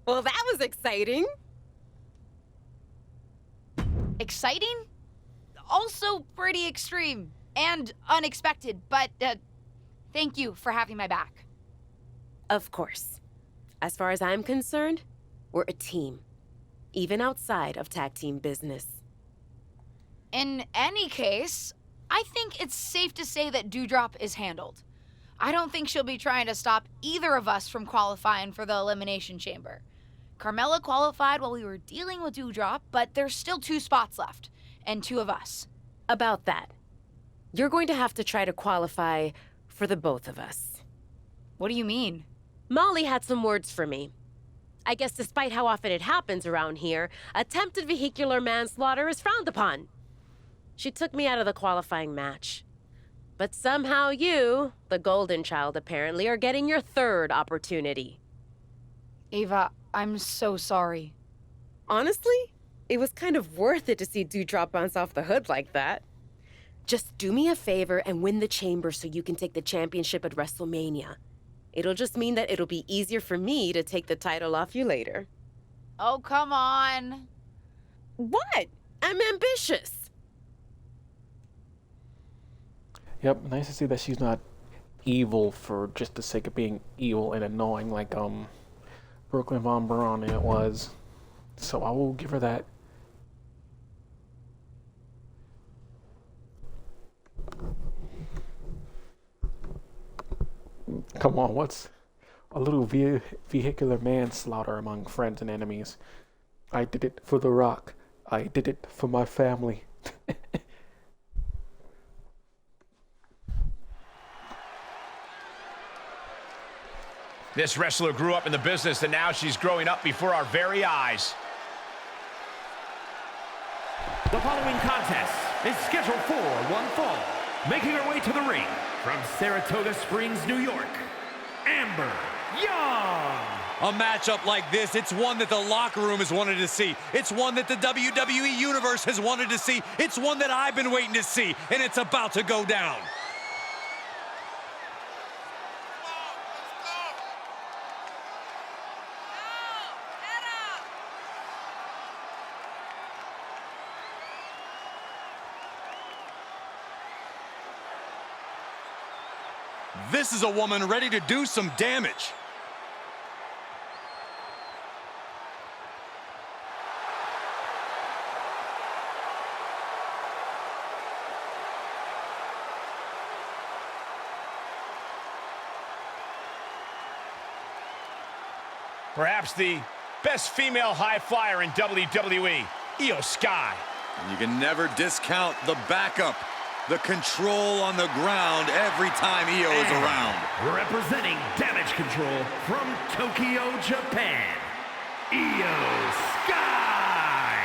Well, that was exciting. Exciting? Also pretty extreme and unexpected, but thank you for having my back. Of course. As far as I'm concerned, we're a team, even outside of tag team business. In any case, I think it's safe to say that Doudrop is handled. I don't think she'll be trying to stop either of us from qualifying for the Elimination Chamber. Carmella qualified while we were dealing with Doudrop, but there's still 2 spots left, and 2 of us. About that, you're going to have to try to qualify for the both of us. What do you mean? Molly had some words for me. I guess despite how often it happens around here, attempted vehicular manslaughter is frowned upon. She took me out of the qualifying match. But somehow you, the golden child apparently, are getting your 3rd opportunity. Ava, I'm so sorry. Honestly, it was kind of worth it to see Doudrop bounce off the hood like that. Just do me a favor and win the chamber so you can take the championship at WrestleMania. It'll just mean that it'll be easier for me to take the title off you later. Oh, come on. What? I'm ambitious. Yep, nice to see that she's not evil for just the sake of being evil and annoying like Brooklyn Von Braun it was. So I will give her that. Come on, what's a little vehicular manslaughter among friends and enemies? I did it for The Rock. I did it for my family. This wrestler grew up in the business, and now she's growing up before our very eyes. The following contest is scheduled for one fall. Making her way to the ring from Saratoga Springs, New York, Amber Young. A matchup like this, it's one that the locker room has wanted to see. It's one that the WWE Universe has wanted to see. It's one that I've been waiting to see, and it's about to go down. This is a woman ready to do some damage. Perhaps the best female high flyer in WWE, Io Sky. And you can never discount the backup, the control on the ground every time Io is around. Representing Damage Control from Tokyo, Japan, Io Sky.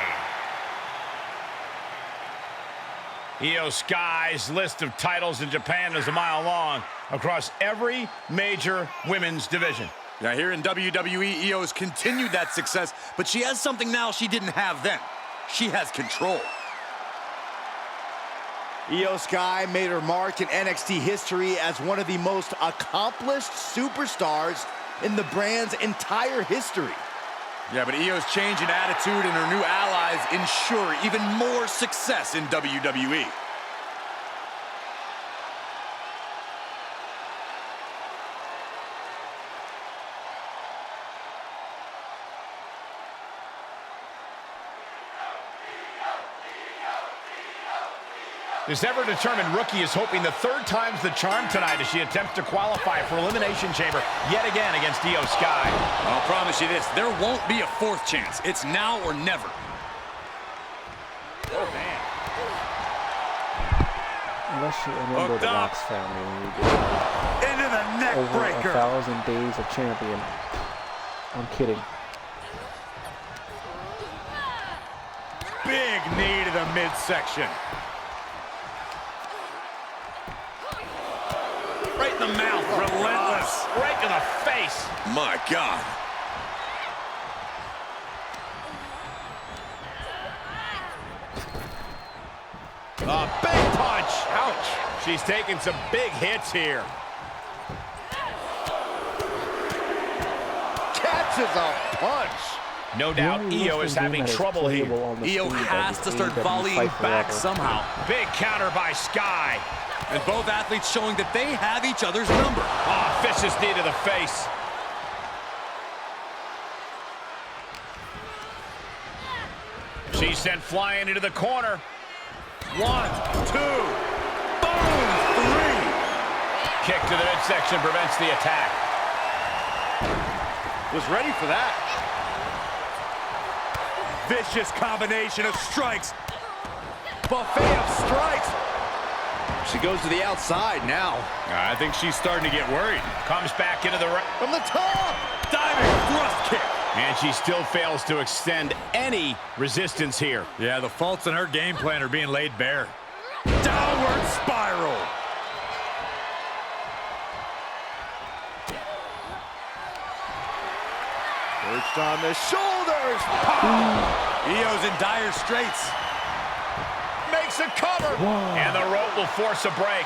Io Sky's list of titles in Japan is a mile long across every major women's division. Now here in WWE, Io has continued that success, but she has something now she didn't have then. She has control. Io Sky made her mark in NXT history as one of the most accomplished superstars in the brand's entire history. Yeah, but Io's change in attitude and her new allies ensure even more success in WWE. This ever-determined rookie is hoping the third time's the charm tonight as she attempts to qualify for Elimination Chamber yet again against Io Sky. I'll promise you this, there won't be a fourth chance. It's now or never. Oh, man. Unless you're a member of the Rocks family and you get into the neck over breaker. 1,000 days of champion. I'm kidding. Big knee to the midsection. Right in the mouth. Relentless. Right to the face. My God. A big punch. Ouch. She's taking some big hits here. Catches a punch. No doubt Io is having trouble here. Io has to start volleying back somehow. Big counter by Sky. And both athletes showing that they have each other's number. Oh, vicious knee to the face. She's sent flying into the corner. 1, 2, boom, 3. Kick to the midsection prevents the attack. Was ready for that. Vicious combination of strikes. Buffet of strikes. She goes to the outside now. I think she's starting to get worried. Comes back into the right. From the top. Diving thrust kick. And she still fails to extend any resistance here. Yeah, the faults in her game plan are being laid bare. Downward spiral. Perched on the shoulders. Io's in dire straits. Makes a cover. Whoa. And the rope will force a break.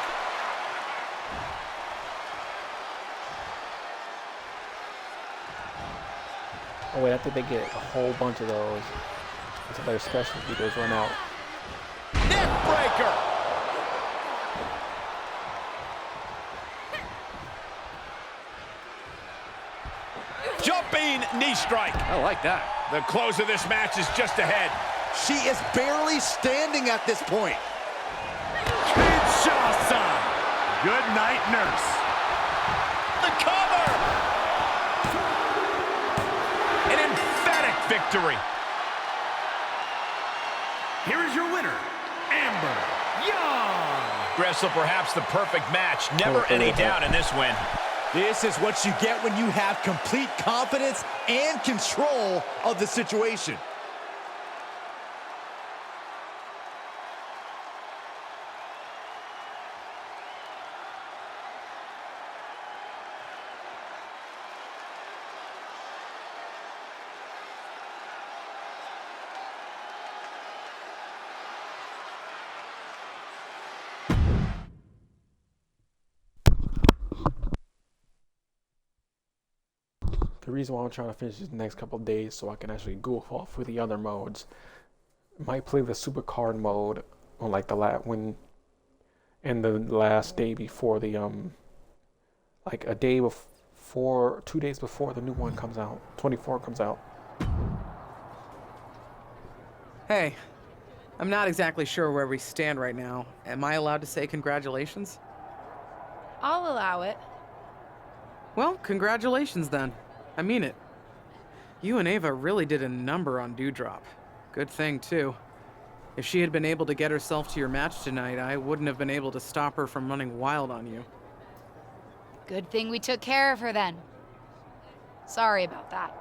Oh wait, I think they get a whole bunch of those until their special heaters run out. Neck breaker. Jumping knee strike. I like that. The close of this match is just ahead. She is barely standing at this point. Kinshasa. Good night, nurse. The cover. An emphatic victory. Here is your winner, Amber Young. Wrestle perhaps the perfect match. Never any doubt in this win. This is what you get when you have complete confidence and control of the situation. The reason why I'm trying to finish these next couple of days so I can actually goof off with the other modes. Might play the supercard mode on like the last day before the like a day before, 2 days before the new one comes out, 24 comes out. Hey, I'm not exactly sure where we stand right now. Am I allowed to say congratulations? I'll allow it. Well, congratulations then. I mean it. You and Ava really did a number on Dewdrop. Good thing, too. If she had been able to get herself to your match tonight, I wouldn't have been able to stop her from running wild on you. Good thing we took care of her then. Sorry about that.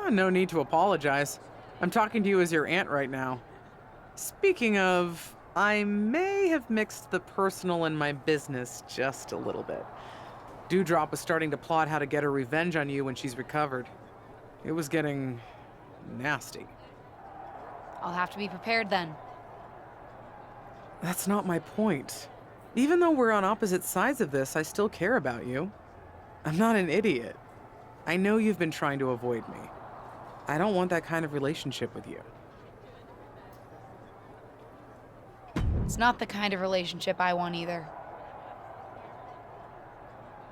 Oh, no need to apologize. I'm talking to you as your aunt right now. Speaking of, I may have mixed the personal and my business just a little bit. Dewdrop was starting to plot how to get her revenge on you when she's recovered. It was getting nasty. I'll have to be prepared then. That's not my point. Even though we're on opposite sides of this, I still care about you. I'm not an idiot. I know you've been trying to avoid me. I don't want that kind of relationship with you. It's not the kind of relationship I want either.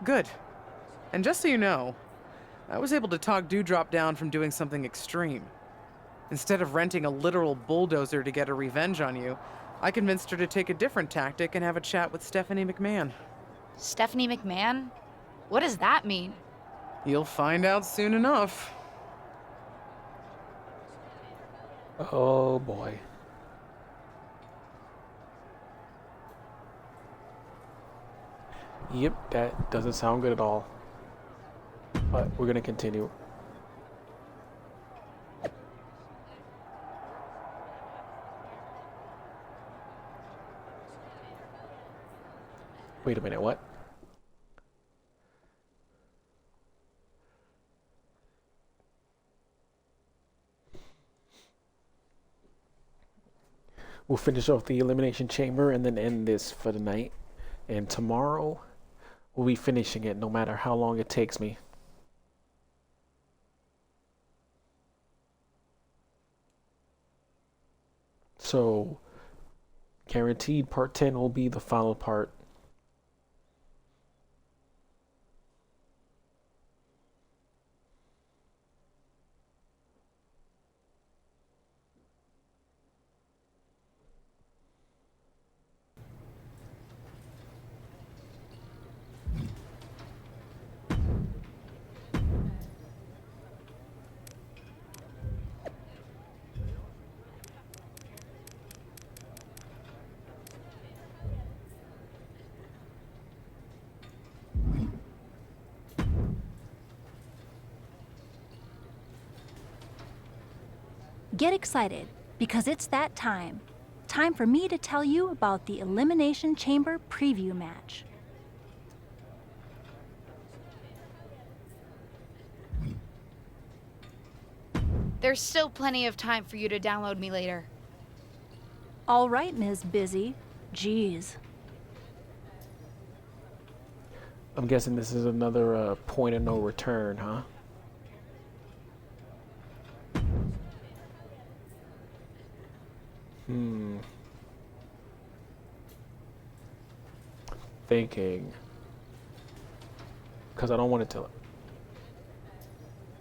Good. And just so you know, I was able to talk Dewdrop down from doing something extreme. Instead of renting a literal bulldozer to get a revenge on you, I convinced her to take a different tactic and have a chat with Stephanie McMahon. Stephanie McMahon? What does that mean? You'll find out soon enough. Oh boy. Yep, that doesn't sound good at all. But we're gonna continue. Wait a minute, what? We'll finish off the Elimination Chamber and then end this for the night. And tomorrow, we'll be finishing it no matter how long it takes me. So, guaranteed part 10 will be the final part. Get excited, because it's that time. Time for me to tell you about the Elimination Chamber preview match. There's still plenty of time for you to download me later. All right, Ms. Busy. Jeez. I'm guessing this is another point of no return, huh? Thinking. Because I don't want it to...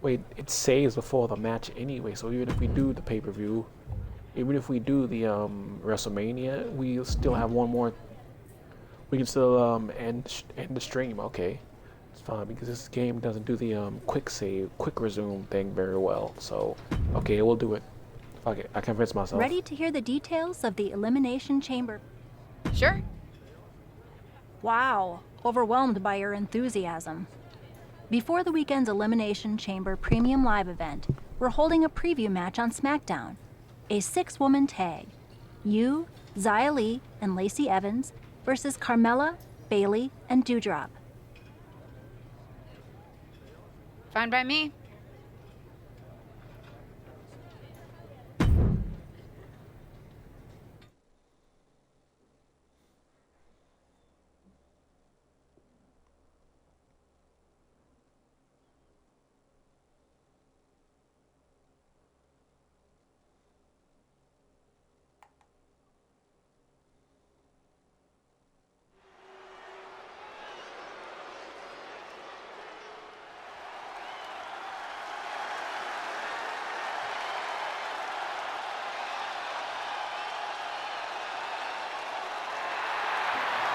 Wait, it saves before the match anyway, so even if we do the pay-per-view, even if we do the WrestleMania, we'll still have one more... We can still end the stream, okay. It's fine, because this game doesn't do the quick save, quick resume thing very well, so... Okay, we'll do it. Fuck it, I convinced myself. Ready to hear the details of the Elimination Chamber? Sure. Wow, overwhelmed by your enthusiasm. Before the weekend's Elimination Chamber Premium Live event, we're holding a preview match on SmackDown. A 6-woman tag. You, Xia Li, and Lacey Evans versus Carmella, Bayley, and Doudrop. Fine by me.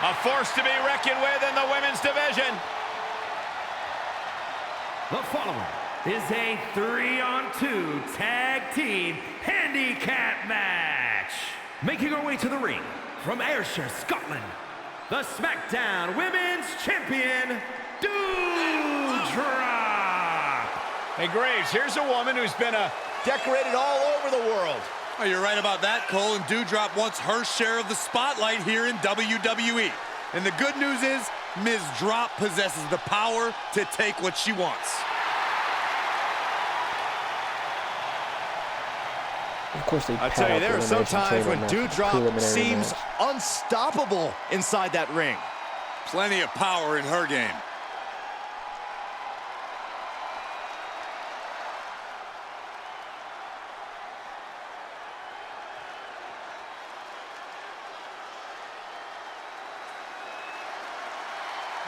A force to be reckoned with in the women's division. The following is a 3-on-2 tag team handicap match. Making our way to the ring from Ayrshire, Scotland, the SmackDown Women's Champion, Doudrop. Hey, Graves, here's a woman who's been decorated all over the world. Oh, you're right about that, Cole, and Doudrop wants her share of the spotlight here in WWE. And the good news is, Ms. Drop possesses the power to take what she wants. Of course they I tell you, there are some times when Doudrop seems unstoppable inside that ring. Plenty of power in her game.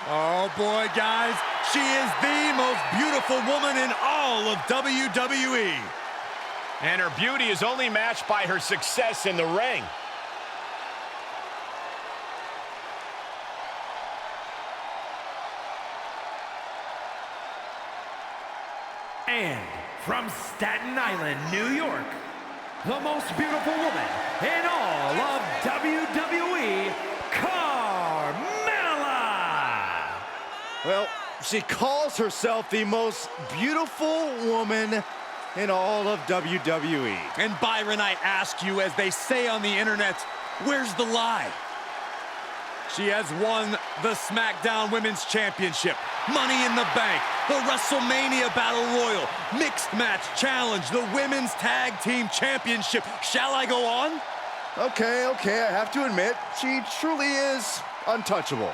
Oh boy, guys, she is the most beautiful woman in all of WWE. And her beauty is only matched by her success in the ring. And from Staten Island, New York, the most beautiful woman in all of WWE, Carmella! Well, she calls herself the most beautiful woman in all of WWE. And Byron, I ask you, as they say on the internet, where's the lie? She has won the SmackDown Women's Championship, Money in the Bank, the WrestleMania Battle Royal, Mixed Match Challenge, the Women's Tag Team Championship. Shall I go on? Okay, I have to admit, she truly is untouchable.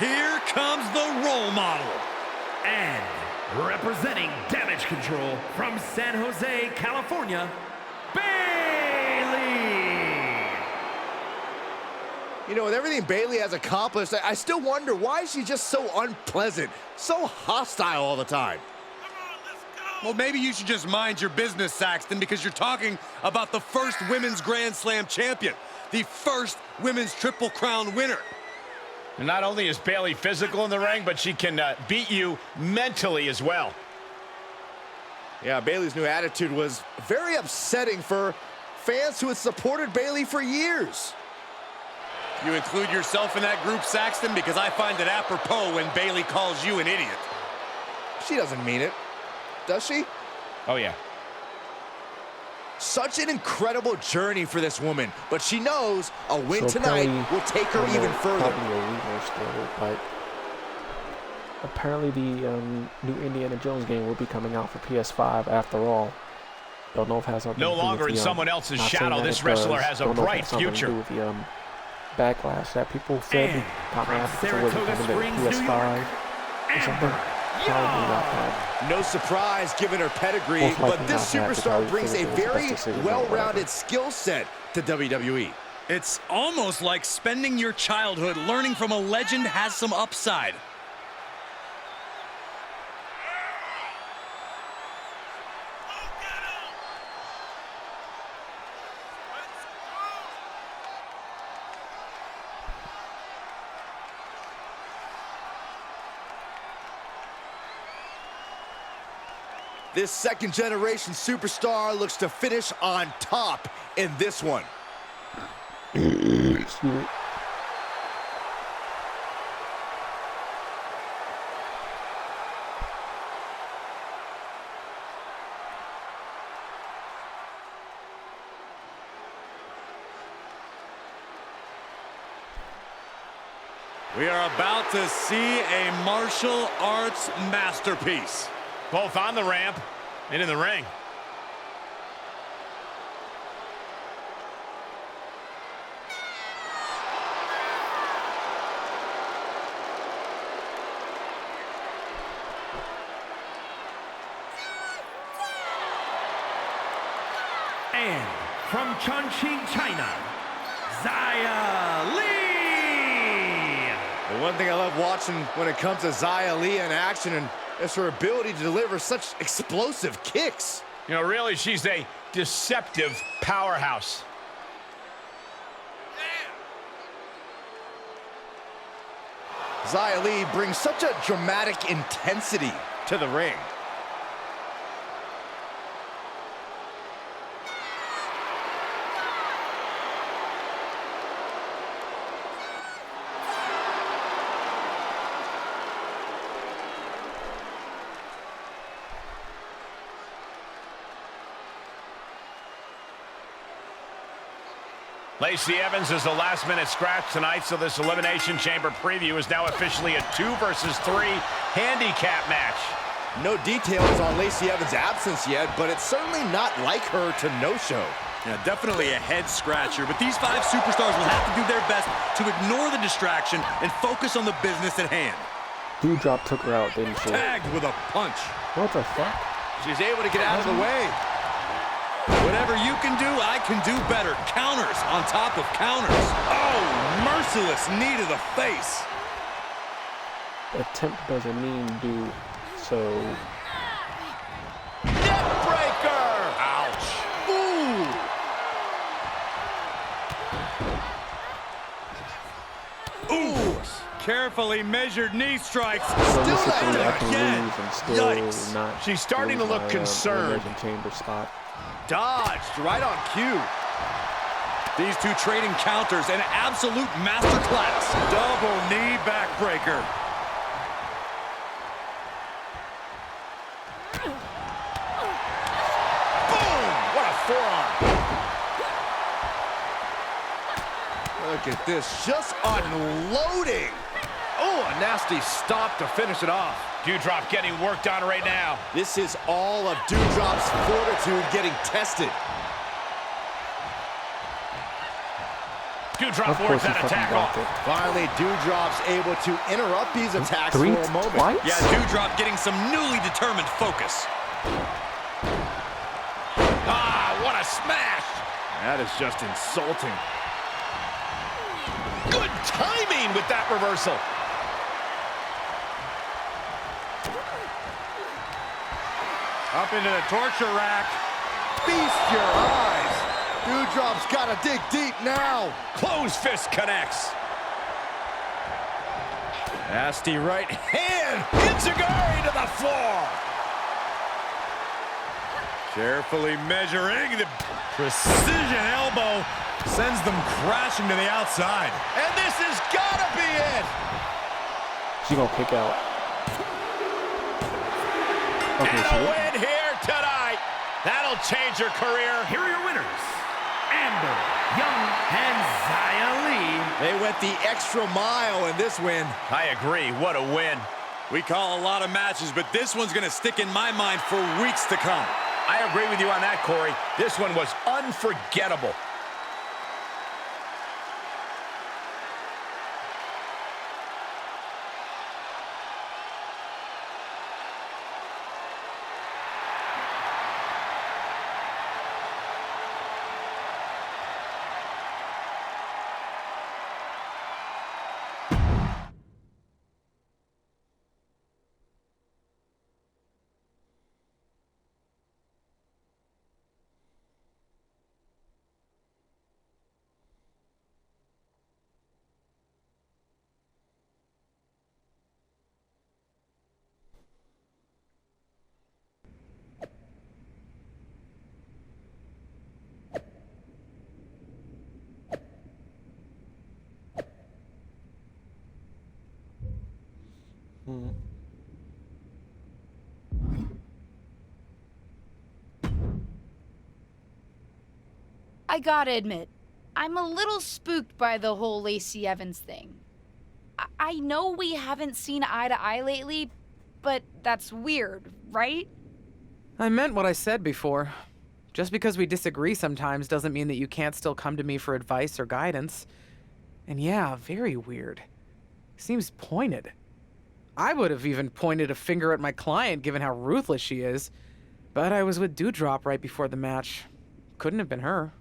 Here comes the role model. And representing Damage Control from San Jose, California, Bayley! You know, with everything Bayley has accomplished, I still wonder, why is she just so unpleasant, so hostile all the time? Well, maybe you should just mind your business, Saxton, because you're talking about the first Women's Grand Slam champion, the first Women's Triple Crown winner. And not only is Bayley physical in the ring, but she can beat you mentally as well. Yeah, Bayley's new attitude was very upsetting for fans who had supported Bayley for years. You include yourself in that group, Saxton, because I find it apropos when Bayley calls you an idiot. She doesn't mean it, does she? Oh, yeah. Such an incredible journey for this woman, but she knows a win tonight will take her even further. Still, but apparently the new Indiana Jones game will be coming out for PS5 after all. Don't know if it has something no to do longer with in the, someone else's shadow. This wrestler has a bright future. With the backlash that people said got mad because it wasn't coming to PS5 or something. Probably not that. No surprise given her pedigree, but this superstar brings a very well-rounded skill set to WWE. It's almost like spending your childhood learning from a legend has some upside. This second-generation superstar looks to finish on top in this one. Excuse me. We are about to see a martial arts masterpiece. Both on the ramp and in the ring. And from Chongqing, China, Xia Li! The one thing I love watching when it comes to Xia Li in action and is her ability to deliver such explosive kicks. You know, really, she's a deceptive powerhouse. Xia Li brings such a dramatic intensity to the ring. Lacey Evans is the last-minute scratch tonight, so this Elimination Chamber preview is now officially a 2 versus 3 handicap match. No details on Lacey Evans' absence yet, but it's certainly not like her to no-show. Yeah, definitely a head-scratcher, but these 5 superstars will have to do their best to ignore the distraction and focus on the business at hand. Doudrop took her out, didn't she? Tagged with a punch. What the fuck? She's able to get out of the way. Whatever you can do, I can do better. Counters on top of counters. Oh, merciless knee to the face. Attempt doesn't mean do. So. Neckbreaker! Ouch. Ooh. Ooh. Carefully measured knee strikes. Still not again. Yikes. Not She's starting to look concerned. Chamber spot. Dodged right on cue. These two trading counters, an absolute masterclass. Double knee backbreaker. Boom! What a forearm. Look at this, just unloading. Oh, a nasty stop to finish it off. Dewdrop getting worked on right now. This is all of Dewdrop's fortitude getting tested. Dewdrop works that attack off. Finally, Dewdrop's able to interrupt these attacks for a moment. Twice? Yeah, Dewdrop getting some newly determined focus. Ah, what a smash! That is just insulting. Good timing with that reversal. Up into the torture rack. Feast your eyes. Dewdrop's got to dig deep now. Closed fist connects. Nasty right hand. Enziguri to the floor. Carefully measuring. The precision elbow sends them crashing to the outside. And this has got to be it. She's gonna kick out. Okay, And so a win here tonight. That'll change her career. Here are your winners, Amber, Young, and Xia Li. They went the extra mile in this win. I agree. What a win. We call a lot of matches, but this one's going to stick in my mind for weeks to come. I agree with you on that, Corey. This one was unforgettable. I gotta admit, I'm a little spooked by the whole Lacey Evans thing. I know we haven't seen eye to eye lately, but that's weird, right? I meant what I said before. Just because we disagree sometimes doesn't mean that you can't still come to me for advice or guidance. And yeah, very weird. Seems pointed. I would have even pointed a finger at my client given how ruthless she is. But I was with Dewdrop right before the match. Couldn't have been her.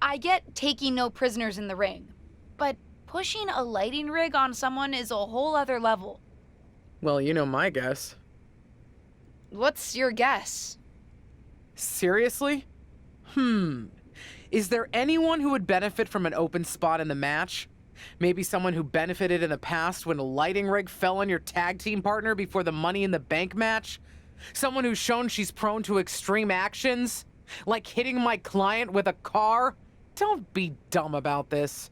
I get taking no prisoners in the ring, but pushing a lighting rig on someone is a whole other level. Well, you know my guess. What's your guess? Seriously? Is there anyone who would benefit from an open spot in the match? Maybe someone who benefited in the past when a lighting rig fell on your tag team partner before the Money in the Bank match? Someone who's shown she's prone to extreme actions? Like hitting my client with a car? Don't be dumb about this.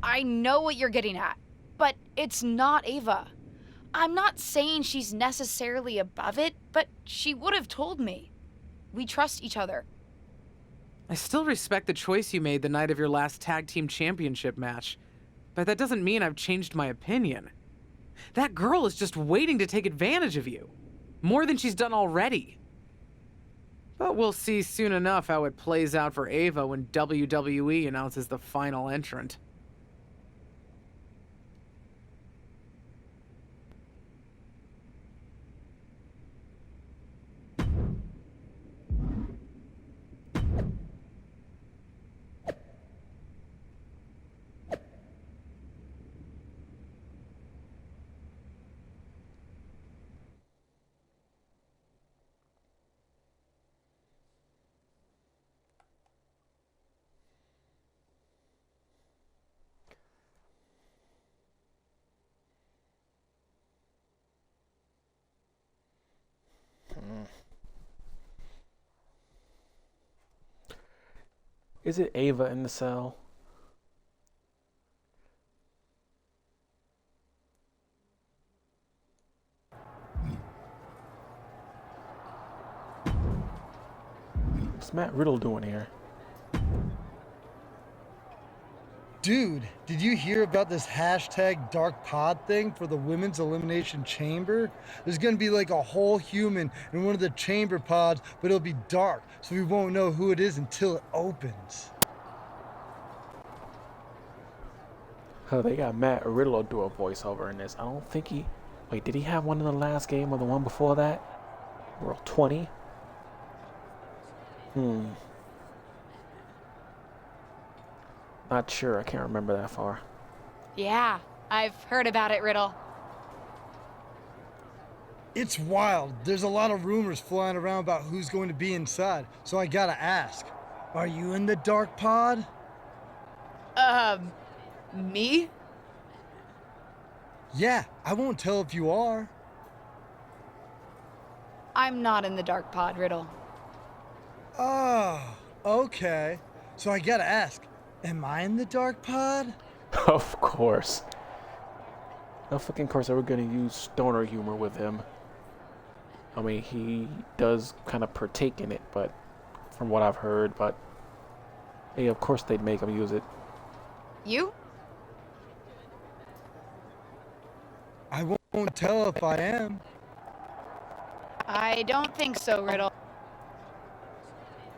I know what you're getting at, but it's not Ava. I'm not saying she's necessarily above it, but she would have told me. We trust each other. I still respect the choice you made the night of your last tag team championship match, but that doesn't mean I've changed my opinion. That girl is just waiting to take advantage of you. More than she's done already. But we'll see soon enough how it plays out for Ava when WWE announces the final entrant. Is it Ava in the cell? What's Matt Riddle doing here? Dude, did you hear about this hashtag Dark Pod thing for the Women's Elimination Chamber? There's gonna be like a whole human in one of the chamber pods, but it'll be dark, so we won't know who it is until it opens. Oh, they got Matt Riddle do a voiceover in this. I don't think he... Wait, did he have one in the last game or the one before that? World 20? Not sure. I can't remember that far. Yeah, I've heard about it, Riddle. It's wild. There's a lot of rumors flying around about who's going to be inside, so I gotta ask. Are you in the Dark Pod? Me? Yeah, I won't tell if you are. I'm not in the Dark Pod, Riddle. Oh, okay. So I gotta ask, am I in the Dark Pod? Of course. Of fucking course they were gonna use stoner humor with him. I mean, he does kind of partake in it, but from what I've heard, but hey, of course they'd make him use it. You? I won't tell if I am. I don't think so, Riddle.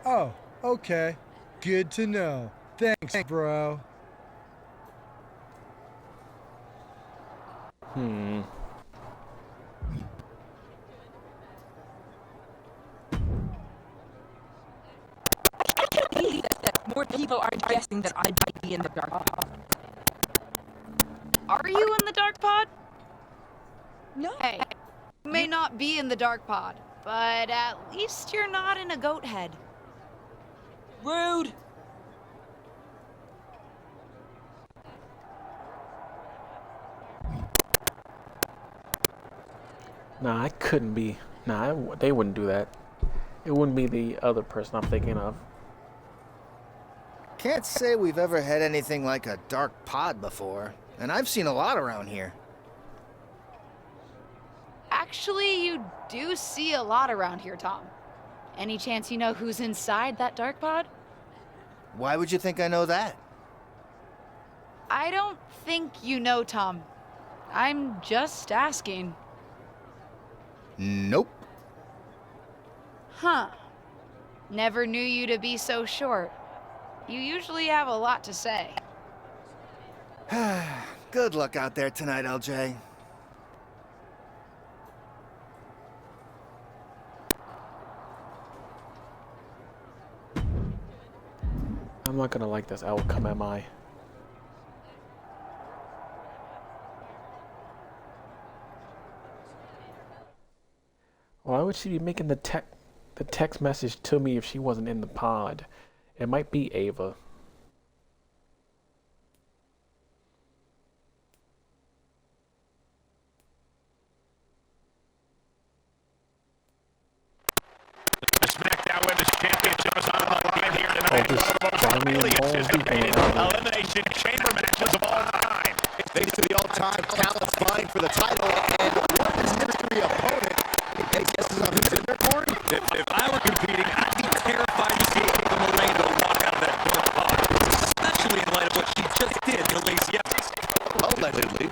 Oh, okay. Good to know. Thanks, bro. More people are guessing that I might be in the Dark Pod. Are you in the Dark Pod? No. Hey, you may not be in the Dark Pod, but at least you're not in a goat head. Rude! Nah, I couldn't be. Nah, they wouldn't do that. It wouldn't be the other person I'm thinking of. Can't say we've ever had anything like a dark pod before, and I've seen a lot around here. Actually, you do see a lot around here, Tom. Any chance you know who's inside that Dark Pod? Why would you think I know that? I don't think you know, Tom. I'm just asking. Nope. Huh. Never knew you to be so short. You usually have a lot to say. Good luck out there tonight, LJ. I'm not gonna like this outcome, am I? Why would she be making the text message to me if she wasn't in the pod? It might be Ava. The SmackDown Women's Championship is on the line here tonight. Elimination Chamber matches of all time. They to the all-time talents vying for the title, and one mystery opponent. Any guesses on who's in there, Corey? If I were competing, I'd be terrified to see Ava Milano walk out of that Dark Pod, especially in light of what she just did to Lacey Evans. Allegedly.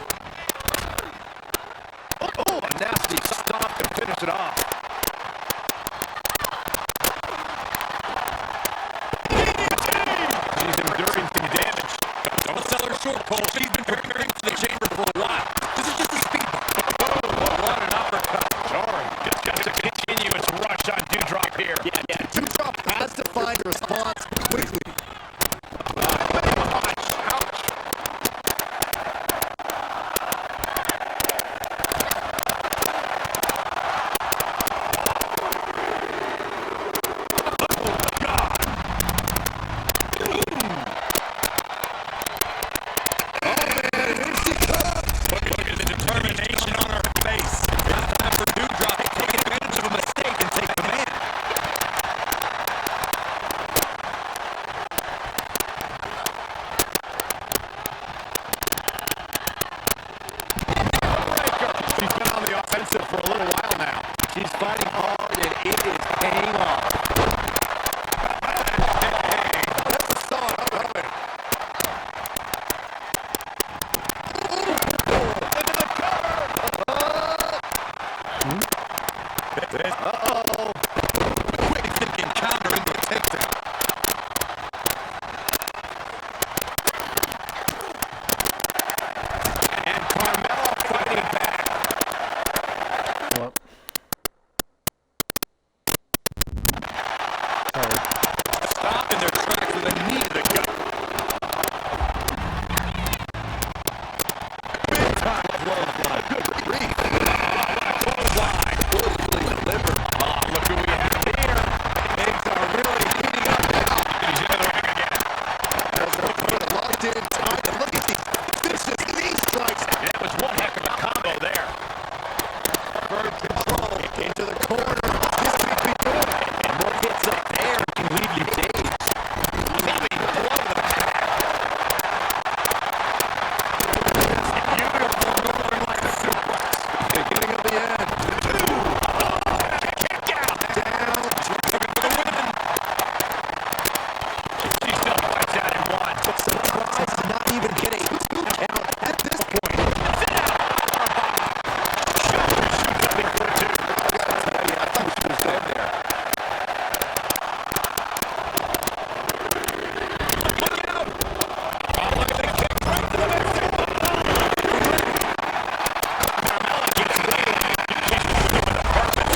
Oh, a nasty stop and finish it off. She's enduring some damage. Don't sell her short, Cole. She's been preparing for the chamber for a while. This is just a speed bump. What an uppercut. Jarring. Just a continuous rush on Dewdrop here. Yeah. Dewdrop has to find a response quickly. Look at the determination on her face. Now time for Dewdrop to take advantage of a mistake and She's fighting hard, and it is paying off. That's a solid coming. Into the cover. Uh-oh. Quick thinking counter into a takedown. And Carmella fighting back. What? Stop in their tracks with a knee to the gut. Big time clothesline. Good grief. Clothesline. Fully delivered. Oh, look who we have here. Things are really heating up now. He's in the ring again. As they're putting it locked in tight. And look at these vicious knee strikes. That was one heck of a combo there. Bird control into the corner. This could be good. And what hits up there can leave you dazed. Loving blow to the back. Beautiful Northern Lights suplex. Beginning of the end. Kick out. Down. Looking for the win. She still fights out in one. Surprised to not even get a 2 count at this point. Sit out. Shoulder shoots up in for 2. I thought she was dead there. Look out. Oh, look at the kick right to the midsection. Carmella gets laid. She's moving with a purpose.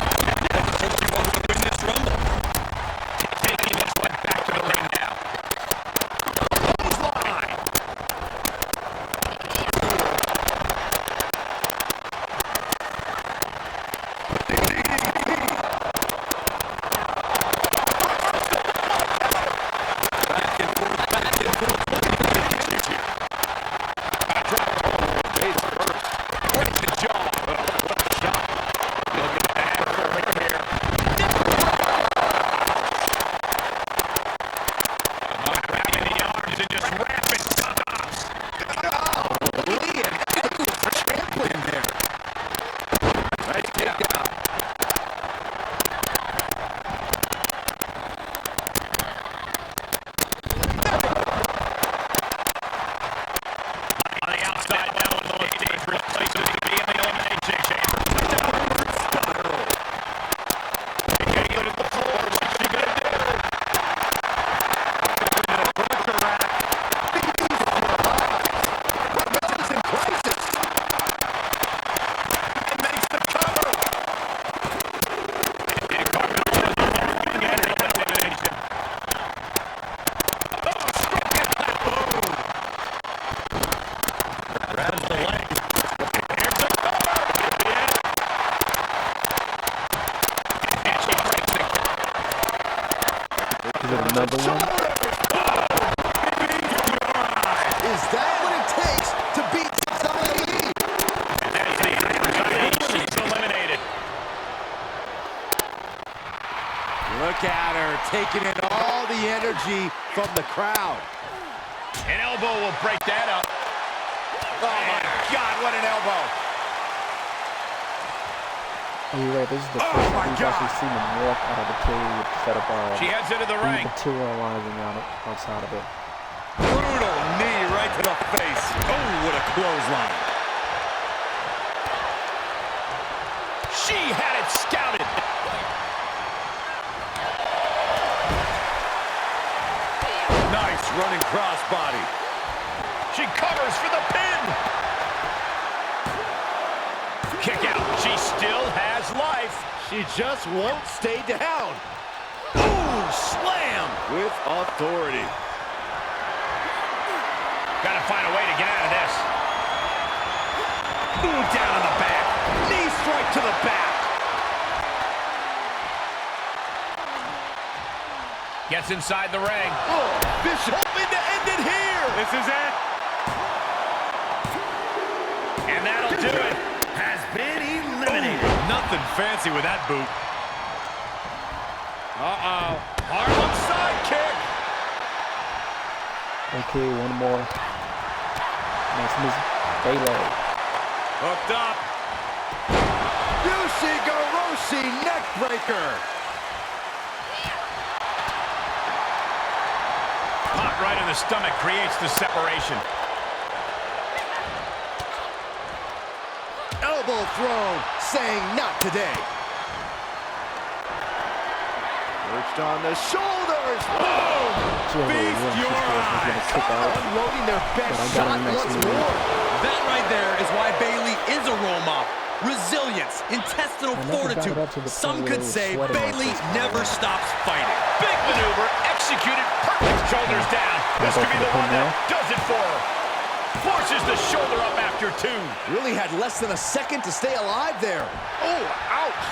She wants to win this rumble. Taking this one back to the ring now. Clothesline. Back and forth. Look at the continues here. Face first. Right to jaw. What a shot. Look at that. Right here. Grabbing the arms and just rapid stops. Lee and Edwards trampling there. Nice takedown. On the outside, now one of the most dangerous places to be in the elimination chamber. Spiral. Okay, good at the floor. What's she gonna do? Going to the pressure rack. Carmella's in crisis. And makes the cover. And Carmella is looking at elimination. Oh, struck it. Boom. Grabs the leg. Here's the cover. Yeah. And she breaks it. Is it another one? Is that what it takes to beat society? And that's the anxiety. She's eliminated. Look at her taking in all the energy from the crowd. An elbow will break that up. Oh my God, what an elbow. Oh, you're right. This is the first time we've actually seen him walk out of the cage instead of She heads into the ring. materializing outside of it. Brutal knee right to the face. Oh, what a clothesline. She had it scouted. Nice running crossbody. She covers for the pin. Kick out. She still has life. She just won't stay down. Ooh, slam with authority. Got to find a way to get out of this. Ooh, down on the back. Knee strike to the back. Gets inside the ring. Oh, Bishop hoping to end it here. This is it. And that'll do it. Has been eliminated. Ooh, nothing fancy with that boot. Uh-oh. Harlem sidekick. Okay, one more. That's Miss Baylor. Hooked up. Yushi Goroshi Backbreaker. Hot right in the stomach creates the separation. Elbow thrown, saying not today. Perched on the shoulders. Boom! Feast your eyes. Unloading their best shot once more. That right there is why Bayley is a role model. Resilience, intestinal fortitude. Some could say Bayley never stops fighting. Big maneuver, executed perfect. Shoulders down. This could be the one that does it for her. Forces the shoulder up after 2. Really had less than a second to stay alive there. Oh, ouch.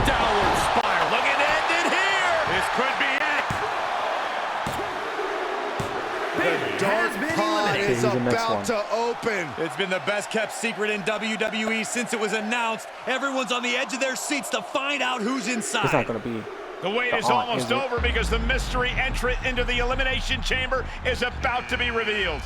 Downward spiral. Looking to end it here. This could be it. The dark pod is about to open. It's been the best kept secret in WWE since it was announced. Everyone's on the edge of their seats to find out who's inside. It's not going to be. The wait is almost over because the mystery entrant into the Elimination Chamber is about to be revealed.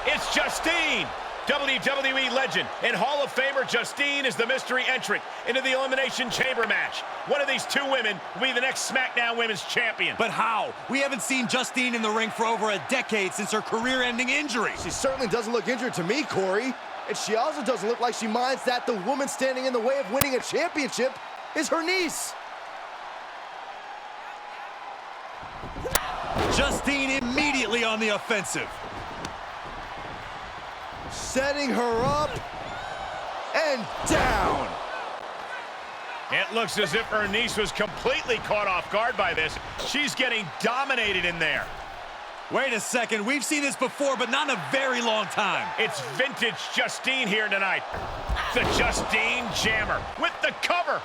It's Justine, WWE legend and Hall of Famer Justine is the mystery entrant into the Elimination Chamber match. One of these 2 women will be the next SmackDown Women's Champion. But how? We haven't seen Justine in the ring for over a decade since her career-ending injury. She certainly doesn't look injured to me, Corey. And she also doesn't look like she minds that the woman standing in the way of winning a championship is her niece. Justine immediately on the offensive. Setting her up and down. It looks as if her niece was completely caught off guard by this. She's getting dominated in there. Wait a second, we've seen this before, but not in a very long time. It's vintage Justine here tonight. The Justine Jammer with the cover.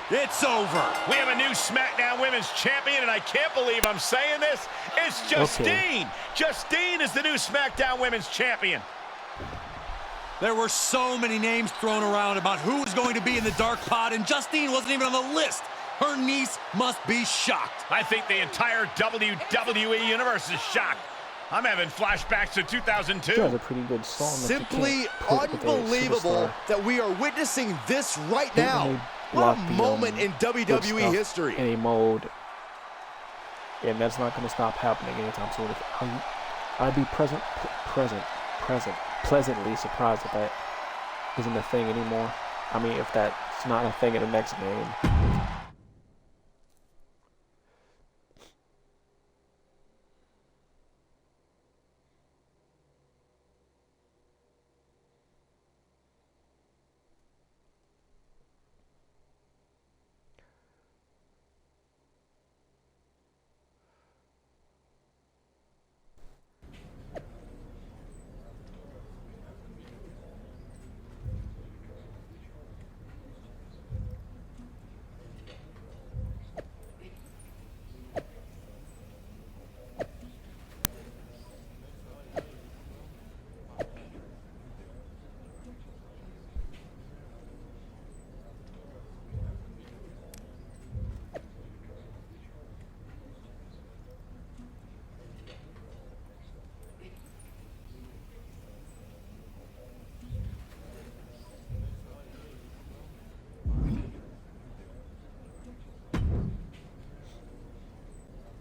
It's over. We have a new SmackDown Women's Champion, and I can't believe I'm saying this. It's Justine. Okay. Justine is the new SmackDown Women's Champion. There were so many names thrown around about who was going to be in the dark pod, and Justine wasn't even on the list. Her niece must be shocked. I think the entire WWE Universe is shocked. I'm having flashbacks to 2002. She has a pretty good song. Simply unbelievable that we are witnessing this right now. What a moment in WWE history. In a mode. And that's not going to stop happening anytime soon. I'd be pleasantly surprised if that isn't a thing anymore. I mean, if that's not a thing in the next game.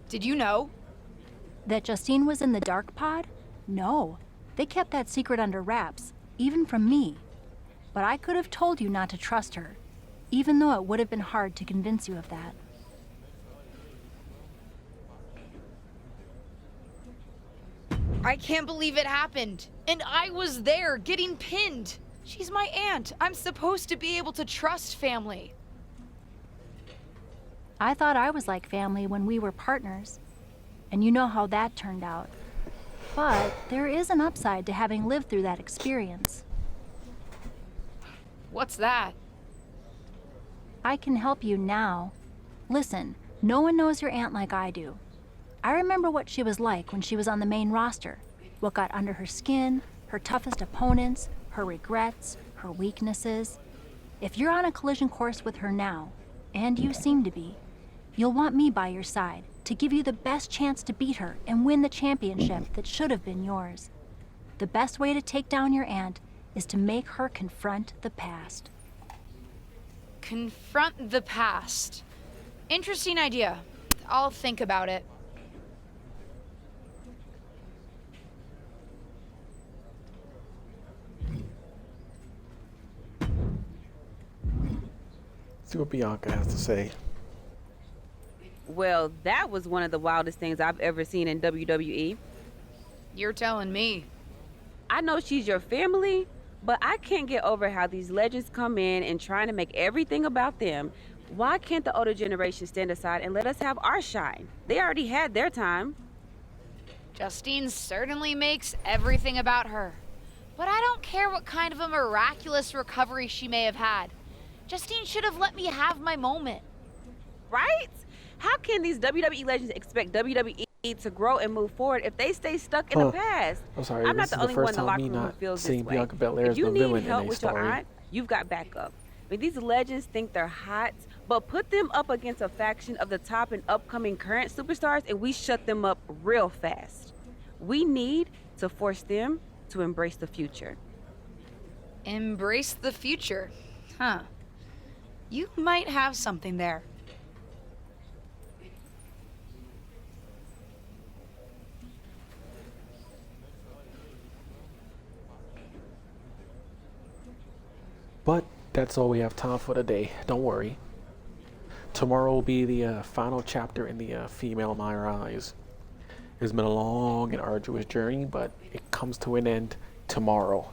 Did you know? That Justine was in the dark pod? No. They kept that secret under wraps, even from me. But I could have told you not to trust her, even though it would have been hard to convince you of that. I can't believe it happened. And I was there, getting pinned. She's my aunt. I'm supposed to be able to trust family. I thought I was like family when we were partners, and you know how that turned out. But there is an upside to having lived through that experience. What's that? I can help you now. Listen, no one knows your aunt like I do. I remember what she was like when she was on the main roster, what got under her skin, her toughest opponents, her regrets, her weaknesses. If you're on a collision course with her now, and you seem to be, You'll want me by your side to give you the best chance to beat her and win the championship that should have been yours. The best way to take down your aunt is to make her confront the past. Confront the past. Interesting idea. I'll think about it. See what Bianca has to say. Well, that was one of the wildest things I've ever seen in WWE. You're telling me. I know she's your family, but I can't get over how these legends come in and trying to make everything about them. Why can't the older generation stand aside and let us have our shine? They already had their time. Justine certainly makes everything about her. But I don't care what kind of a miraculous recovery she may have had. Justine should have let me have my moment. Right? How can these WWE legends expect WWE to grow and move forward if they stay stuck in the past? I'm sorry, I'm not this the is the only one first in the time locker me room who not feels seeing this way. Bianca Belair If as you the need villain in help a with your story. aunt, you've got backup. I mean, these legends think they're hot, but put them up against a faction of the top and upcoming current superstars and we shut them up real fast. We need to force them to embrace the future. Embrace the future. Huh. You might have something there. But that's all we have time for today. Don't worry. Tomorrow will be the final chapter in the female MyRise. It's been a long and arduous journey, but it comes to an end tomorrow.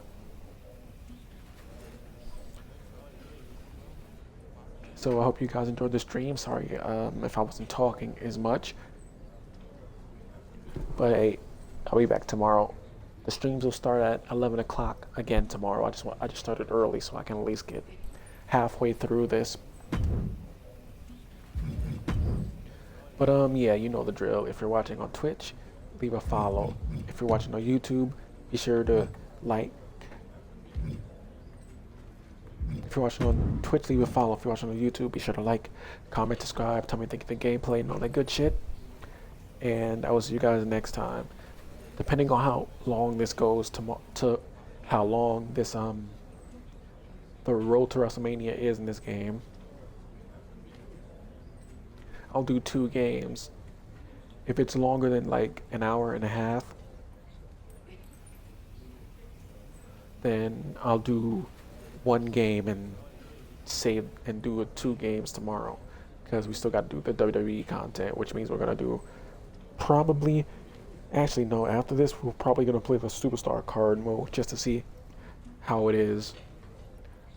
So I hope you guys enjoyed the stream. Sorry if I wasn't talking as much. But hey, I'll be back tomorrow. The streams will start at 11 o'clock again tomorrow. I just started early so I can at least get halfway through this. But yeah, you know the drill. If you're watching on Twitch, leave a follow. If you're watching on YouTube, be sure to like. If you're watching on Twitch, leave a follow. If you're watching on YouTube, be sure to like, comment, subscribe, tell me what you think of the gameplay and all that good shit. And I will see you guys next time. Depending on how long this goes to how long this the road to WrestleMania is in this game, I'll do 2 games. If it's longer than like an hour and a half, then I'll do 1 game and save and do 2 games tomorrow, because we still got to do the WWE content, which means we're gonna do probably. Actually, no, after this, we're probably going to play the Superstar card mode just to see how it is.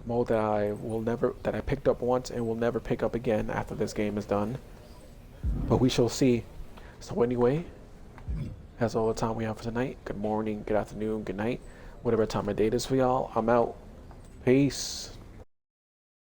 A mode that I picked up once and will never pick up again after this game is done. But we shall see. So anyway, that's all the time we have for tonight. Good morning, good afternoon, good night. Whatever time of day it is for y'all, I'm out. Peace.